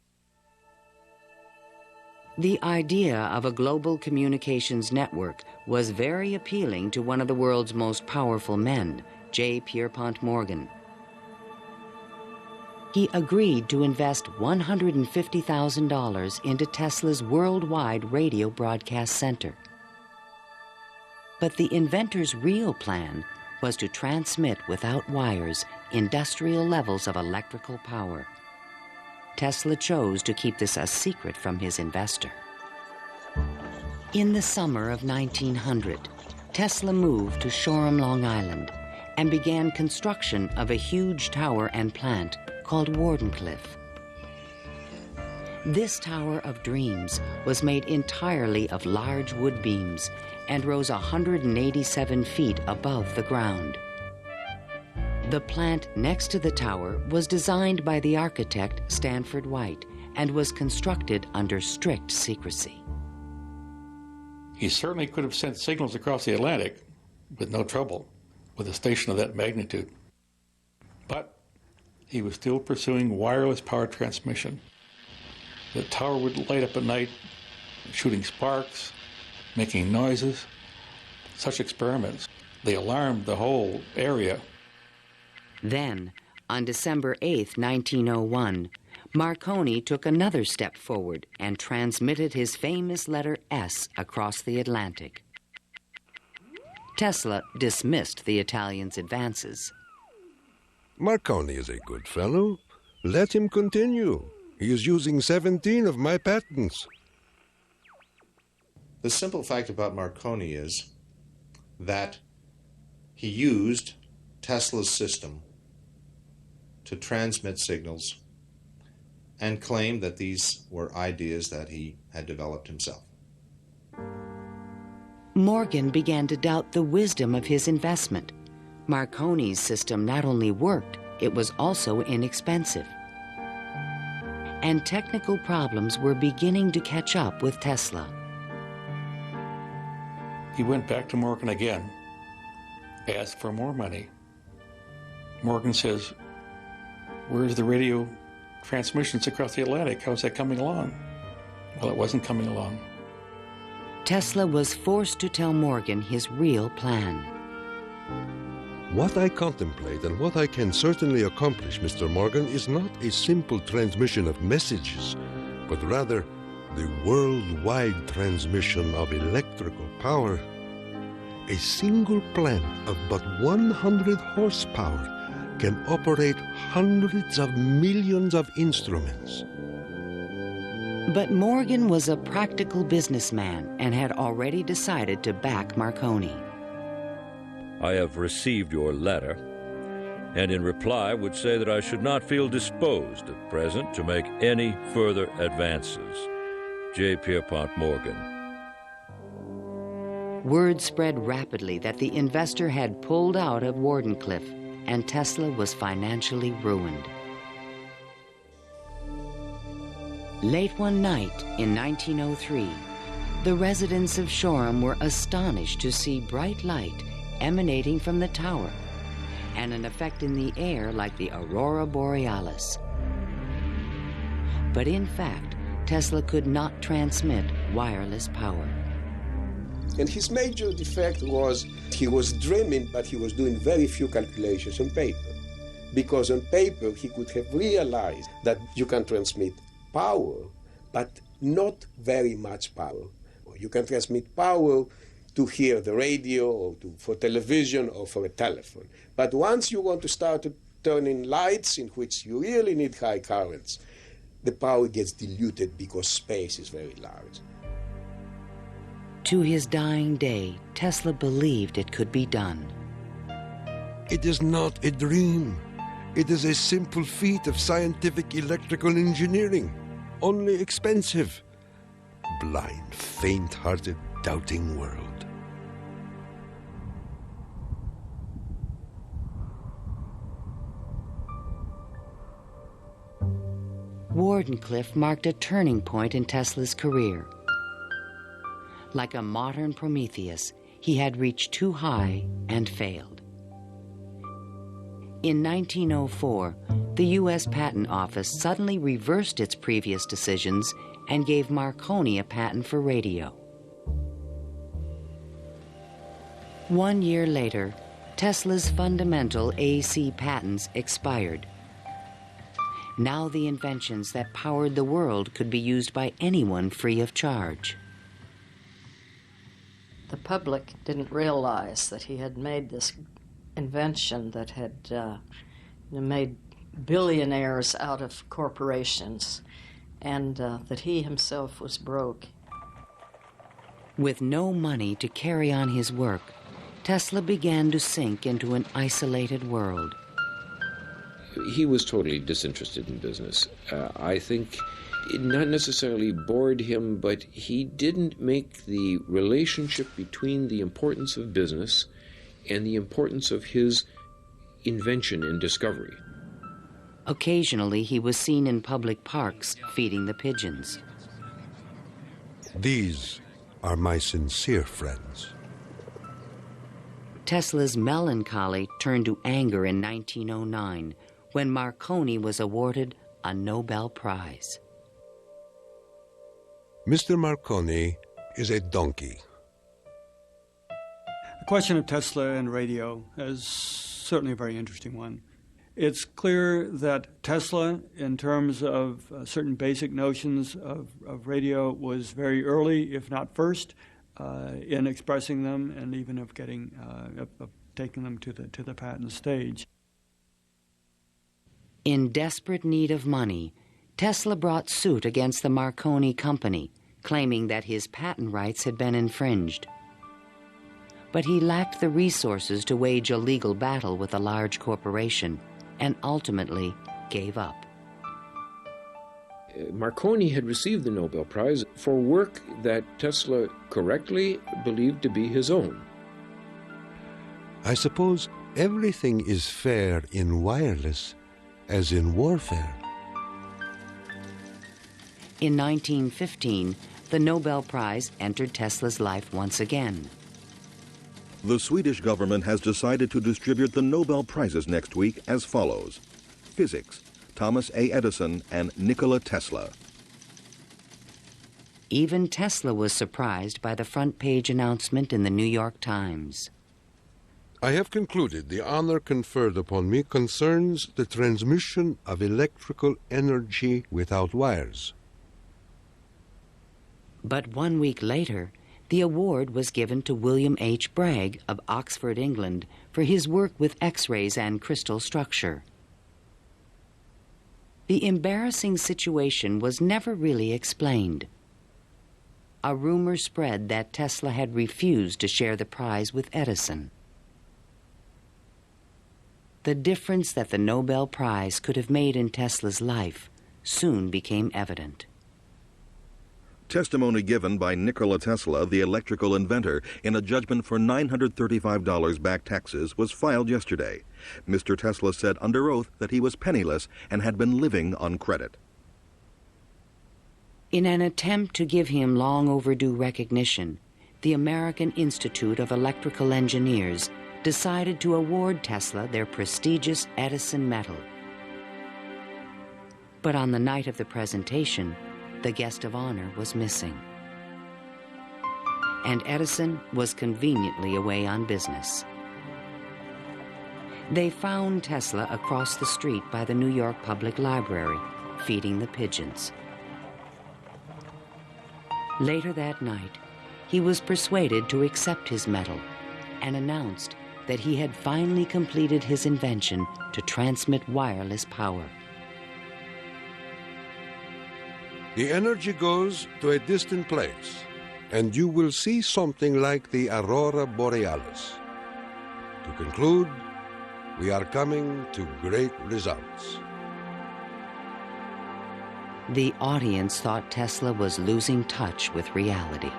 The idea of a global communications network was very appealing to one of the world's most powerful men, J. Pierpont Morgan. He agreed to invest $150,000 into Tesla's worldwide radio broadcast center. But the inventor's real plan was to transmit without wires industrial levels of electrical power. Tesla chose to keep this a secret from his investor. In the summer of 1900, Tesla moved to Shoreham, Long Island, and began construction of a huge tower and plant called Wardenclyffe. This Tower of Dreams was made entirely of large wood beams and rose 187 feet above the ground. The plant next to the tower was designed by the architect Stanford White and was constructed under strict secrecy. He certainly could have sent signals across the Atlantic with no trouble with a station of that magnitude. But he was still pursuing wireless power transmission. The tower would light up at night, shooting sparks, making noises. Such experiments, they alarmed the whole area. Then, on December 8, 1901, Marconi took another step forward and transmitted his famous letter S across the Atlantic. Tesla dismissed the Italian's advances. Marconi is a good fellow. Let him continue. He is using 17 of my patents. The simple fact about Marconi is that he used Tesla's system to transmit signals and claimed that these were ideas that he had developed himself. Morgan began to doubt the wisdom of his investment. Marconi's system not only worked, it was also inexpensive. And technical problems were beginning to catch up with Tesla. He went back to Morgan again, asked for more money. Morgan says, "Where's the radio transmissions across the Atlantic? How's that coming along?" Well, it wasn't coming along. Tesla was forced to tell Morgan his real plan. What I contemplate and what I can certainly accomplish, Mr. Morgan, is not a simple transmission of messages, but rather the worldwide transmission of electrical power. A single plant of but 100 horsepower can operate hundreds of millions of instruments. But Morgan was a practical businessman and had already decided to back Marconi. I have received your letter. and in reply would say that I should not feel disposed at present to make any further advances. J. Pierpont Morgan. Word spread rapidly that the investor had pulled out of Wardenclyffe, and Tesla was financially ruined. Late one night in 1903, the residents of Shoreham were astonished to see bright light emanating from the tower and an effect in the air like the aurora borealis. But in fact, Tesla could not transmit wireless power. And his major defect was he was dreaming, but he was doing very few calculations on paper. Because on paper, he could have realized that you can transmit power, but not very much power. You can transmit power to hear the radio or for television or for a telephone. But once you want to start turning lights in which you really need high currents, the power gets diluted because space is very large. To his dying day, Tesla believed it could be done. It is not a dream. It is a simple feat of scientific electrical engineering, only expensive. Blind, faint-hearted, doubting world. Wardenclyffe marked a turning point in Tesla's career. Like a modern Prometheus, he had reached too high and failed. In 1904, the U.S. Patent Office suddenly reversed its previous decisions and gave Marconi a patent for radio. 1 year later, Tesla's fundamental AC patents expired. Now the inventions that powered the world could be used by anyone free of charge. The public didn't realize that he had made this invention that had made billionaires out of corporations, and that he himself was broke. With no money to carry on his work, Tesla began to sink into an isolated world. He was totally disinterested in business. I think it not necessarily bored him, but he didn't make the relationship between the importance of business and the importance of his invention and discovery. Occasionally, he was seen in public parks feeding the pigeons. These are my sincere friends. Tesla's melancholy turned to anger in 1909 when Marconi was awarded a Nobel Prize. Mr. Marconi is a donkey. The question of Tesla and radio is certainly a very interesting one. It's clear that Tesla, in terms of certain basic notions of radio, was very early, if not first, in expressing them and even of getting of taking them to the patent stage. In desperate need of money, Tesla brought suit against the Marconi company, claiming that his patent rights had been infringed. But he lacked the resources to wage a legal battle with a large corporation, and ultimately gave up. Marconi had received the Nobel Prize for work that Tesla correctly believed to be his own. I suppose everything is fair in wireless as in warfare. In 1915, the Nobel Prize entered Tesla's life once again. The Swedish government has decided to distribute the Nobel Prizes next week as follows. Physics, Thomas A. Edison and Nikola Tesla. Even Tesla was surprised by the front-page announcement in the New York Times. I have concluded the honor conferred upon me concerns the transmission of electrical energy without wires. But 1 week later, the award was given to William H. Bragg of Oxford, England, for his work with X-rays and crystal structure. The embarrassing situation was never really explained. A rumor spread that Tesla had refused to share the prize with Edison. the difference that the Nobel Prize could have made in Tesla's life soon became evident. Testimony given by Nikola Tesla, the electrical inventor, in a judgment for $935 back taxes was filed yesterday. Mr. Tesla said under oath that he was penniless and had been living on credit. In an attempt to give him long overdue recognition, the American Institute of Electrical Engineers decided to award Tesla their prestigious Edison Medal. But on the night of the presentation, the guest of honor was missing. And Edison was conveniently away on business. They found Tesla across the street by the New York Public Library, feeding the pigeons. Later that night, he was persuaded to accept his medal and announced that he had finally completed his invention to transmit wireless power. The energy goes to a distant place, and you will see something like the Aurora Borealis. To conclude, we are coming to great results. The audience thought Tesla was losing touch with reality.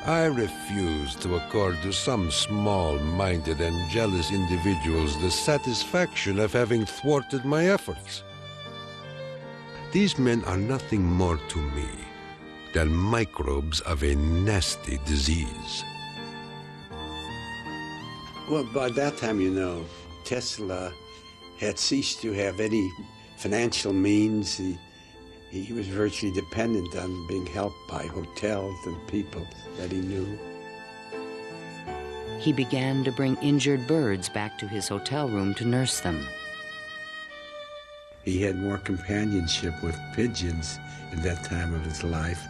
I refuse to accord to some small-minded and jealous individuals the satisfaction of having thwarted my efforts. These men are nothing more to me than microbes of a nasty disease. Well, by that time, you know, Tesla had ceased to have any financial means. He was virtually dependent on being helped by hotels and people that he knew. He began to bring injured birds back to his hotel room to nurse them. He had more companionship with pigeons in that time of his life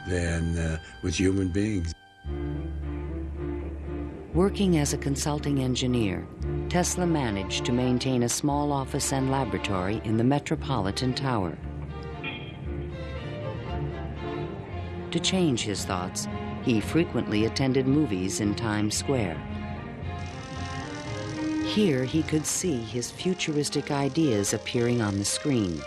than with human beings. Working as a consulting engineer, Tesla managed to maintain a small office and laboratory in the Metropolitan Tower. To change his thoughts, he frequently attended movies in Times Square. Here he could see his futuristic ideas appearing on the screen.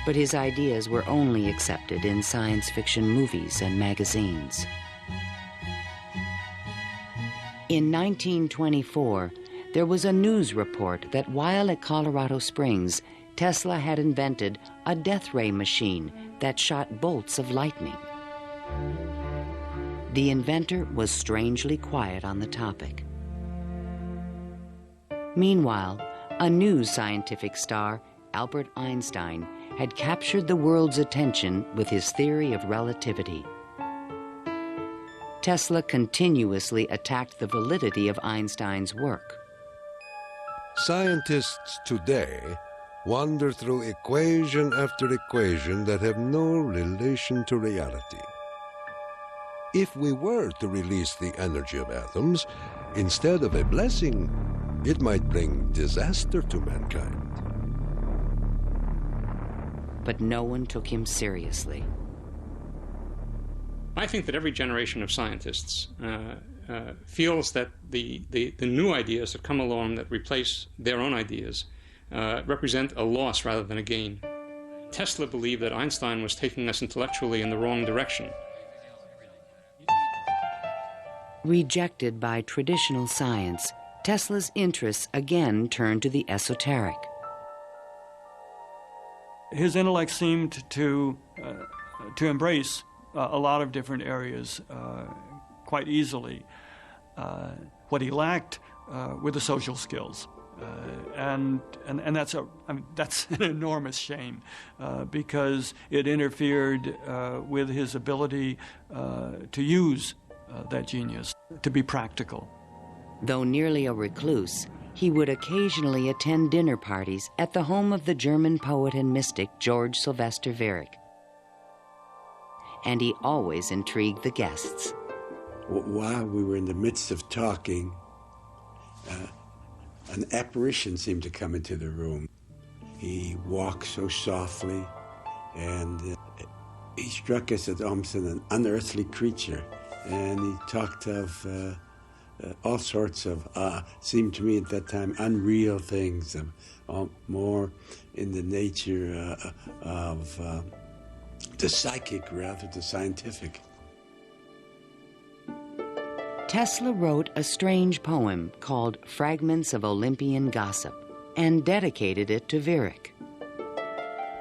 But his ideas were only accepted in science fiction movies and magazines. In 1924, there was a news report that while at Colorado Springs, Tesla had invented a death ray machine that shot bolts of lightning. The inventor was strangely quiet on the topic. Meanwhile, a new scientific star, Albert Einstein, had captured the world's attention with his theory of relativity. Tesla continuously attacked the validity of Einstein's work. Scientists today wander through equation after equation that have no relation to reality. If we were to release the energy of atoms, instead of a blessing, it might bring disaster to mankind. But no one took him seriously. I think that every generation of scientists feels that the new ideas that come along that replace their own ideas represent a loss rather than a gain. Tesla believed that Einstein was taking us intellectually in the wrong direction. Rejected by traditional science, Tesla's interests again turned to the esoteric. His intellect seemed to embrace a lot of different areas quite easily. What he lacked were the social skills. And that's an enormous shame because it interfered with his ability to use that genius, to be practical. Though nearly a recluse, he would occasionally attend dinner parties at the home of the German poet and mystic George Sylvester Viereck. And he always intrigued the guests. While we were in the midst of talking, an apparition seemed to come into the room. He walked so softly, and he struck us as almost an unearthly creature. And he talked of all sorts of, seemed to me at that time, unreal things, more in the nature of the psychic rather than scientific. Tesla wrote a strange poem called Fragments of Olympian Gossip and dedicated it to Viereck.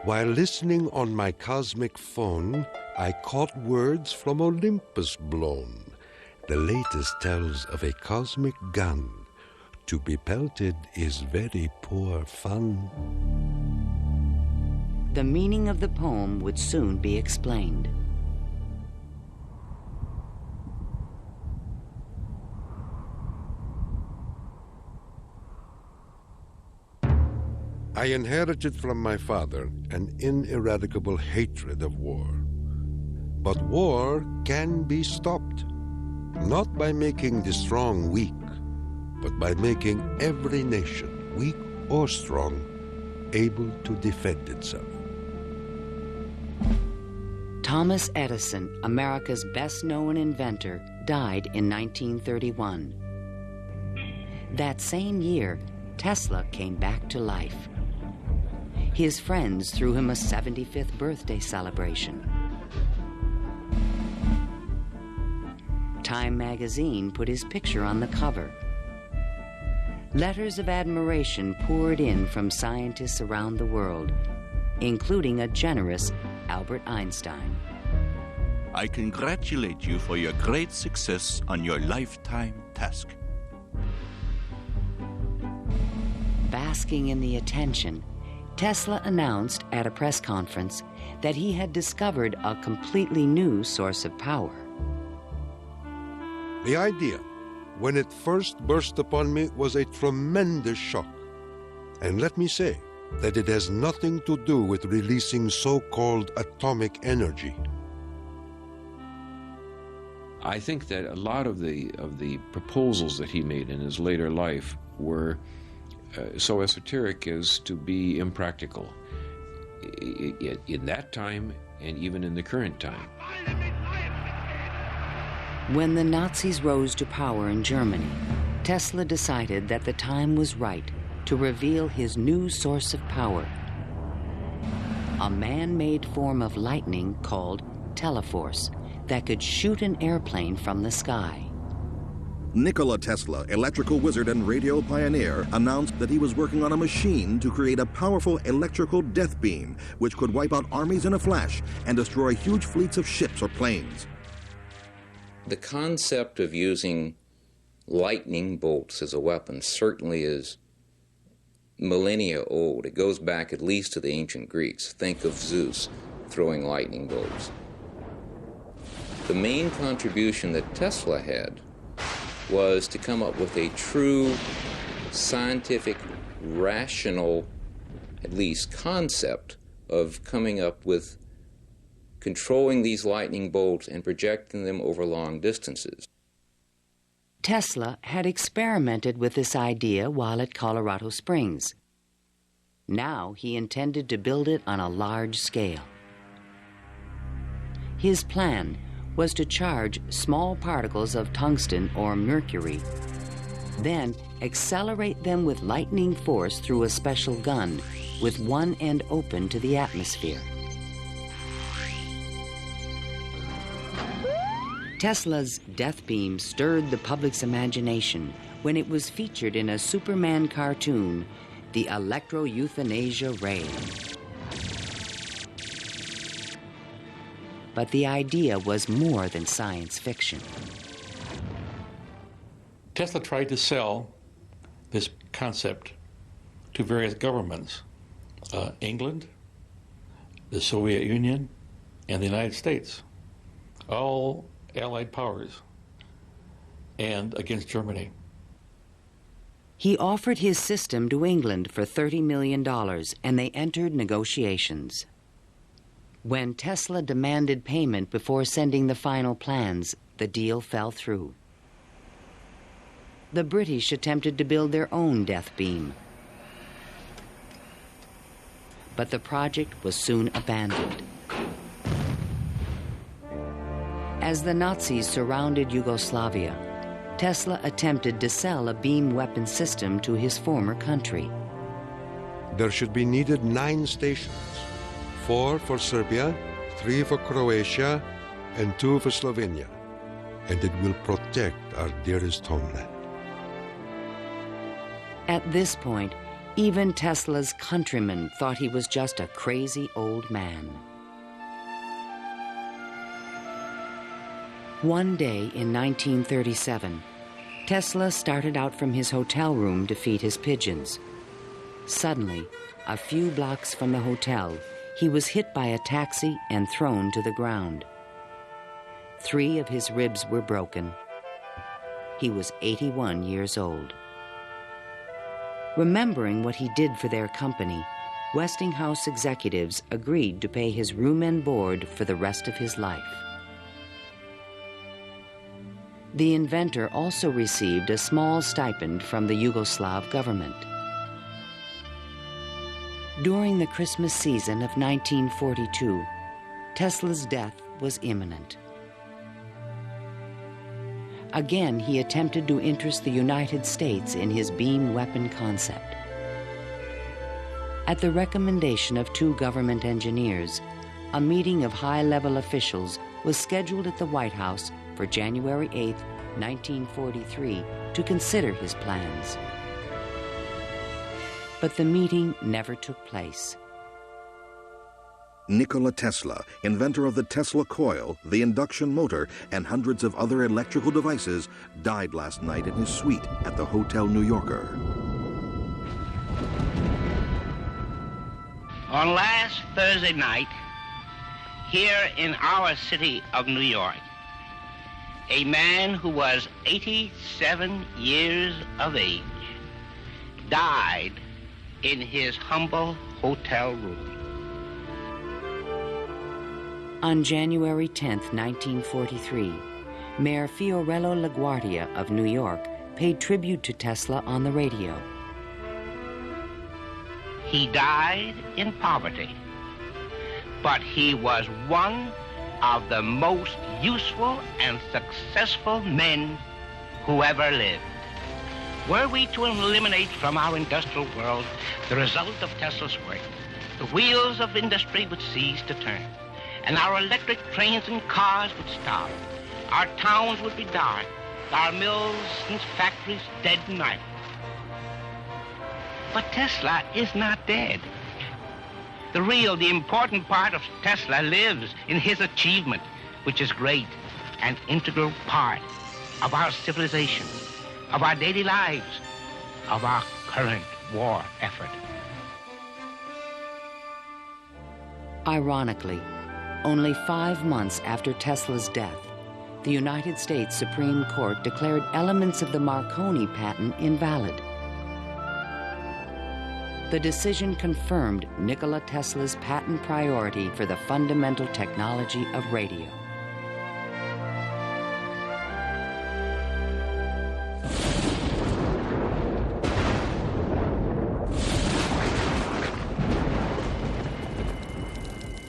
While listening on my cosmic phone, I caught words from Olympus blown. The latest tells of a cosmic gun. To be pelted is very poor fun. The meaning of the poem would soon be explained. I inherited from my father an ineradicable hatred of war. But war can be stopped, not by making the strong weak, but by making every nation, weak or strong, able to defend itself. Thomas Edison, America's best-known inventor, died in 1931. That same year, Tesla came back to life. His friends threw him a 75th birthday celebration. Time magazine put his picture on the cover. Letters of admiration poured in from scientists around the world, including a generous Albert Einstein. I congratulate you for your great success on your lifetime task. Basking in the attention, Tesla announced at a press conference that he had discovered a completely new source of power. The idea, when it first burst upon me, was a tremendous shock. And let me say that it has nothing to do with releasing so-called atomic energy. I think that a lot of the proposals that he made in his later life were so esoteric as to be impractical in that time and even in the current time. When the Nazis rose to power in Germany, Tesla decided that the time was right to reveal his new source of power, a man-made form of lightning called teleforce that could shoot an airplane from the sky. Nikola Tesla, electrical wizard and radio pioneer, announced that he was working on a machine to create a powerful electrical death beam which could wipe out armies in a flash and destroy huge fleets of ships or planes. The concept of using lightning bolts as a weapon certainly is millennia old. It goes back at least to the ancient Greeks. Think of Zeus throwing lightning bolts. The main contribution that Tesla had was to come up with a true scientific, rational, at least concept of coming up with controlling these lightning bolts and projecting them over long distances. Tesla had experimented with this idea while at Colorado Springs. Now he intended to build it on a large scale. His plan was to charge small particles of tungsten or mercury, then accelerate them with lightning force through a special gun with one end open to the atmosphere. Tesla's death beam stirred the public's imagination when it was featured in a Superman cartoon, the Electro-Euthanasia Ray. But the idea was more than science fiction. Tesla tried to sell this concept to various governments, England, the Soviet Union, and the United States, all Allied powers, and against Germany. He offered his system to England for $30 million, and they entered negotiations. When Tesla demanded payment before sending the final plans, the deal fell through. The British attempted to build their own death beam. but the project was soon abandoned. As the Nazis surrounded Yugoslavia, Tesla attempted to sell a beam weapon system to his former country. There should be needed 9 stations, 4 for Serbia, 3 for Croatia, and 2 for Slovenia, and it will protect our dearest homeland. At this point, even Tesla's countrymen thought he was just a crazy old man. One day in 1937, Tesla started out from his hotel room to feed his pigeons. Suddenly, a few blocks from the hotel, he was hit by a taxi and thrown to the ground. 3 of his ribs were broken. He was 81 years old. Remembering what he did for their company, Westinghouse executives agreed to pay his room and board for the rest of his life. The inventor also received a small stipend from the Yugoslav government. During the Christmas season of 1942, Tesla's death was imminent. Again, he attempted to interest the United States in his beam weapon concept. At the recommendation of 2 government engineers, a meeting of high-level officials was scheduled at the White House for January 8, 1943, to consider his plans. But the meeting never took place. Nikola Tesla, inventor of the Tesla coil, the induction motor, and hundreds of other electrical devices, died last night in his suite at the Hotel New Yorker. On last Thursday night, here in our city of New York, a man who was 87 years of age died in his humble hotel room. On January 10, 1943, Mayor Fiorello LaGuardia of New York paid tribute to Tesla on the radio. He died in poverty, but he was one of the most useful and successful men who ever lived. Were we to eliminate from our industrial world the result of Tesla's work, the wheels of industry would cease to turn, and our electric trains and cars would stop. Our towns would be dark, our mills and factories dead and idle. But Tesla is not dead. The important part of Tesla lives in his achievement, which is great, an integral part of our civilization, of our daily lives, of our current war effort. Ironically, only 5 months after Tesla's death, the United States Supreme Court declared elements of the Marconi patent invalid. The decision confirmed Nikola Tesla's patent priority for the fundamental technology of radio.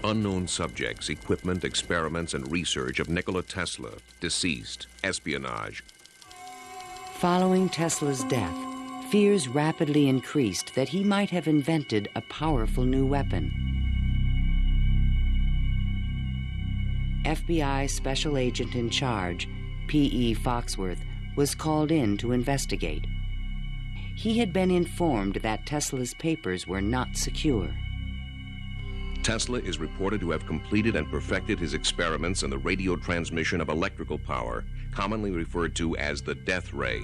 Unknown subjects, equipment, experiments, and research of Nikola Tesla, deceased, espionage. Following Tesla's death, fears rapidly increased that he might have invented a powerful new weapon. FBI Special Agent in Charge, P.E. Foxworth, was called in to investigate. He had been informed that Tesla's papers were not secure. Tesla is reported to have completed and perfected his experiments in the radio transmission of electrical power, commonly referred to as the death ray.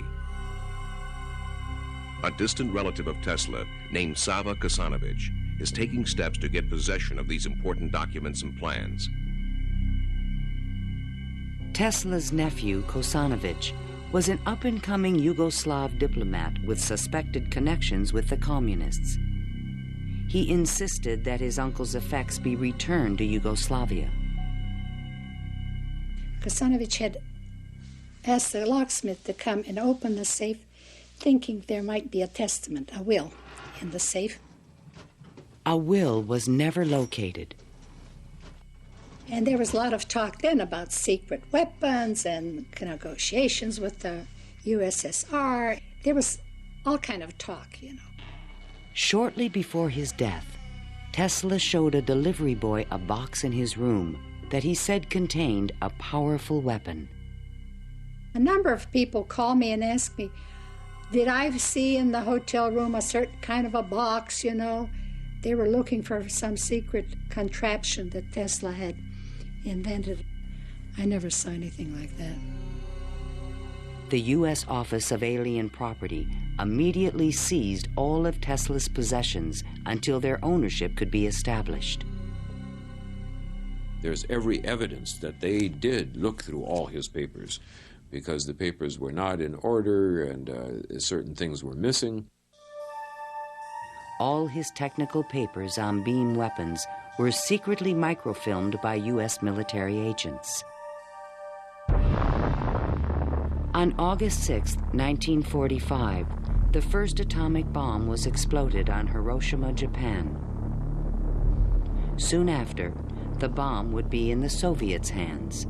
A distant relative of Tesla, named Sava Kosanovich, is taking steps to get possession of these important documents and plans. Tesla's nephew, Kosanovich, was an up-and-coming Yugoslav diplomat with suspected connections with the communists. He insisted that his uncle's effects be returned to Yugoslavia. Kosanovich had asked the locksmith to come and open the safe, thinking there might be a testament, a will, in the safe. A will was never located. And there was a lot of talk then about secret weapons and negotiations with the USSR. There was all kind of talk, you know. Shortly before his death, Tesla showed a delivery boy a box in his room that he said contained a powerful weapon. A number of people called me and asked me, did I see in the hotel room a certain kind of a box, you know? They were looking for some secret contraption that Tesla had invented. I never saw anything like that. The U.S. Office of Alien Property immediately seized all of Tesla's possessions until their ownership could be established. There's every evidence that they did look through all his papers, because the papers were not in order and certain things were missing. All his technical papers on beam weapons were secretly microfilmed by U.S. military agents. On August 6, 1945, the first atomic bomb was exploded on Hiroshima, Japan. Soon after, the bomb would be in the Soviets' hands.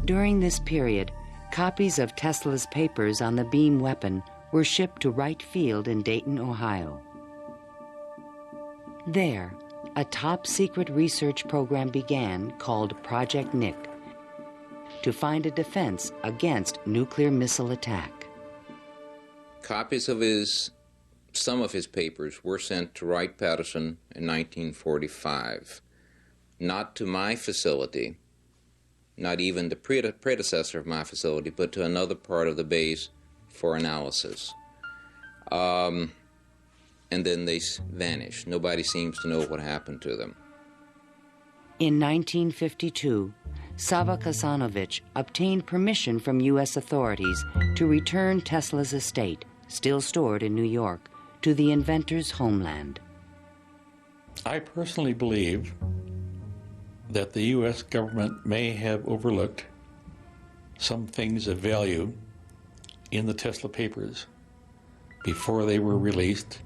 During this period, copies of Tesla's papers on the beam weapon were shipped to Wright Field in Dayton, Ohio. There, a top-secret research program began called Project Nick to find a defense against nuclear missile attack. Copies of some of his papers were sent to Wright-Patterson in 1945, not to my facility, not even the predecessor of my facility, but to another part of the base for analysis. And then they vanished. Nobody seems to know what happened to them. In 1952, Sava Kasanovich obtained permission from U.S. authorities to return Tesla's estate, still stored in New York, to the inventor's homeland. I personally believe that the U.S. government may have overlooked some things of value in the Tesla papers before they were released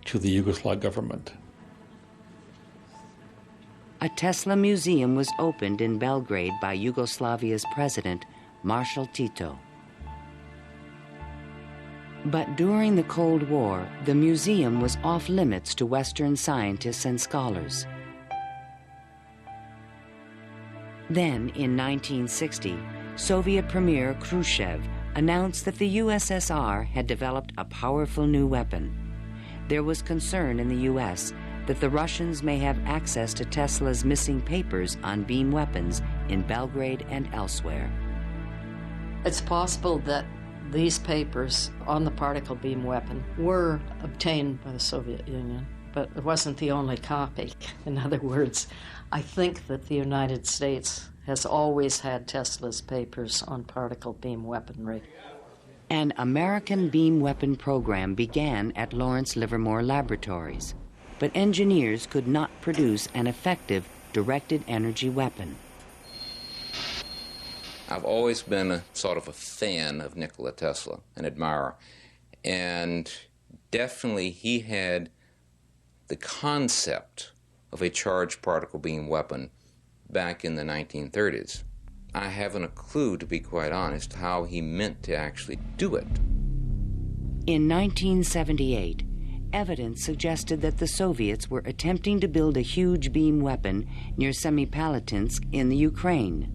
to the Yugoslav government. A Tesla museum was opened in Belgrade by Yugoslavia's president, Marshal Tito. But during the Cold War, the museum was off limits to Western scientists and scholars. Then, in 1960, Soviet Premier Khrushchev announced that the USSR had developed a powerful new weapon. There was concern in the U.S. that the Russians may have access to Tesla's missing papers on beam weapons in Belgrade and elsewhere. It's possible that these papers on the particle beam weapon were obtained by the Soviet Union, but it wasn't the only copy. In other words, I think that the United States has always had Tesla's papers on particle beam weaponry. An American beam weapon program began at Lawrence Livermore Laboratories, but engineers could not produce an effective directed energy weapon. I've always been a sort of a fan of Nikola Tesla, an admirer, and definitely he had the concept of a charged particle beam weapon back in the 1930s. I haven't a clue, to be quite honest, how he meant to actually do it. In 1978, evidence suggested that the Soviets were attempting to build a huge beam weapon near Semipalatinsk in the Ukraine.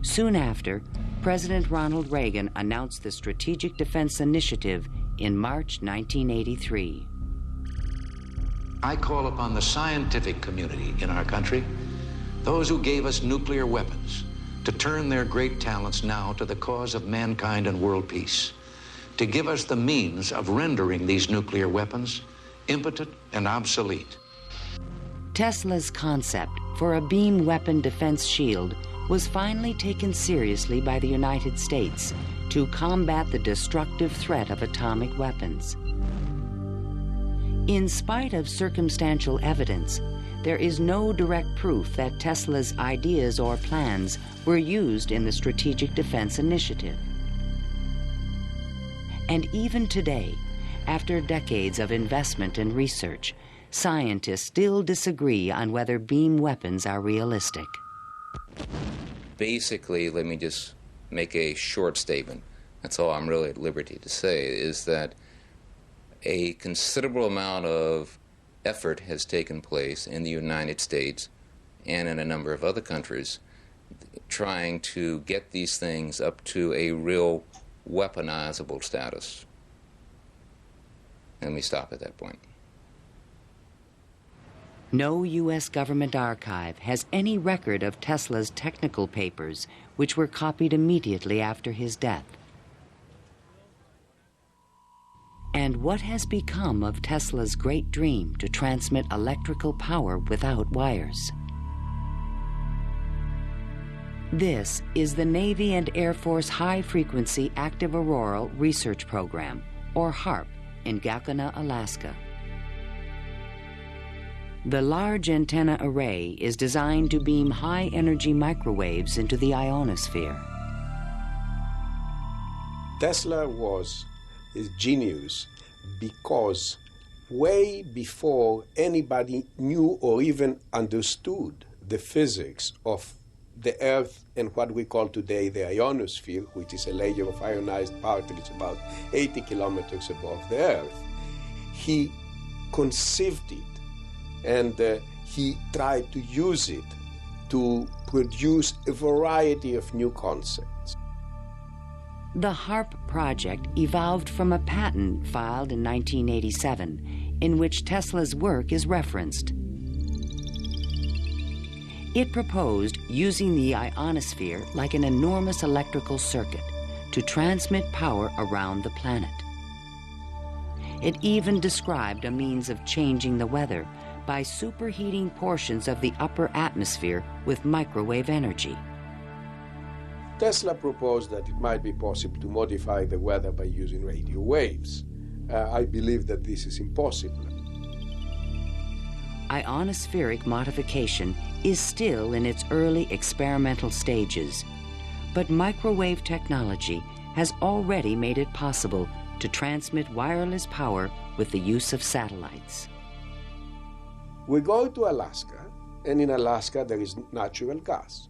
Soon after, President Ronald Reagan announced the Strategic Defense Initiative in March 1983. I call upon the scientific community in our country, those who gave us nuclear weapons, to turn their great talents now to the cause of mankind and world peace, to give us the means of rendering these nuclear weapons impotent and obsolete. Tesla's concept for a beam weapon defense shield was finally taken seriously by the United States to combat the destructive threat of atomic weapons. In spite of circumstantial evidence, there is no direct proof that Tesla's ideas or plans were used in the Strategic Defense Initiative. And even today, After decades of investment and research, scientists still disagree on whether beam weapons are realistic. Basically, let me just make a short statement. That's all I'm really at liberty to say, is that a considerable amount of effort has taken place in the United States and in a number of other countries trying to get these things up to a real weaponizable status. Let me stop at that point. No U.S. government archive has any record of Tesla's technical papers, which were copied immediately after his death. And what has become of Tesla's great dream to transmit electrical power without wires? This is the Navy and Air Force High Frequency Active Auroral Research Program, or HAARP, in Gakona, Alaska. The large antenna array is designed to beam high-energy microwaves into the ionosphere. Tesla was a genius because way before anybody knew or even understood the physics of the Earth and what we call today the ionosphere, which is a layer of ionized particles about 80 kilometers above the Earth, he conceived it and he tried to use it to produce a variety of new concepts. The HAARP project evolved from a patent filed in 1987 in which Tesla's work is referenced. It proposed using the ionosphere like an enormous electrical circuit to transmit power around the planet. It even described a means of changing the weather by superheating portions of the upper atmosphere with microwave energy. Tesla proposed that it might be possible to modify the weather by using radio waves. I believe that this is impossible. Ionospheric modification is still in its early experimental stages, but microwave technology has already made it possible to transmit wireless power with the use of satellites. We go to Alaska, and in Alaska there is natural gas.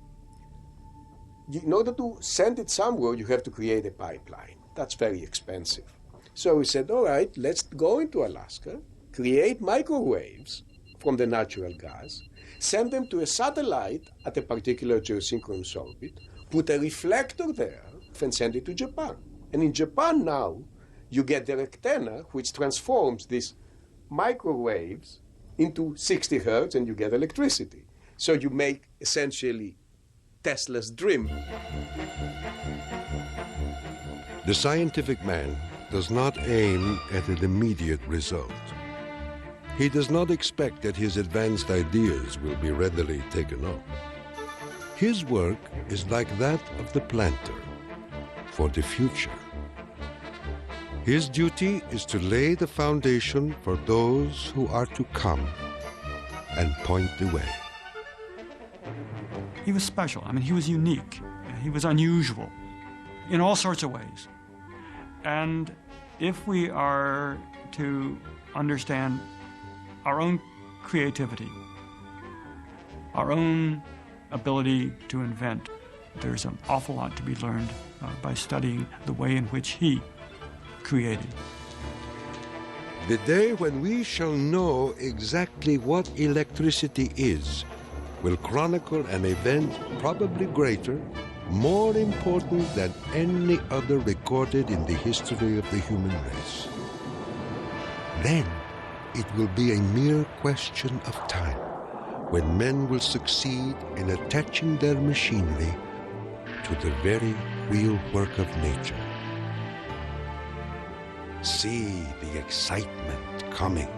In order to send it somewhere, you have to create a pipeline. That's very expensive. So we said, all right, let's go into Alaska, create microwaves from the natural gas, send them to a satellite at a particular geosynchronous orbit, put a reflector there, and send it to Japan. And in Japan now, you get the antenna, which transforms these microwaves into 60 hertz, and you get electricity. So you make essentially Tesla's dream. The scientific man does not aim at an immediate result. He does not expect that his advanced ideas will be readily taken up. His work is like that of the planter for the future. His duty is to lay the foundation for those who are to come and point the way. He was special. I mean, he was unique. He was unusual in all sorts of ways. And if we are to understand our own creativity, our own ability to invent, there's an awful lot to be learned by studying the way in which he created. The day when we shall know exactly what electricity is will chronicle an event probably greater, more important than any other recorded in the history of the human race. Then it will be a mere question of time when men will succeed in attaching their machinery to the very real work of nature. See the excitement coming.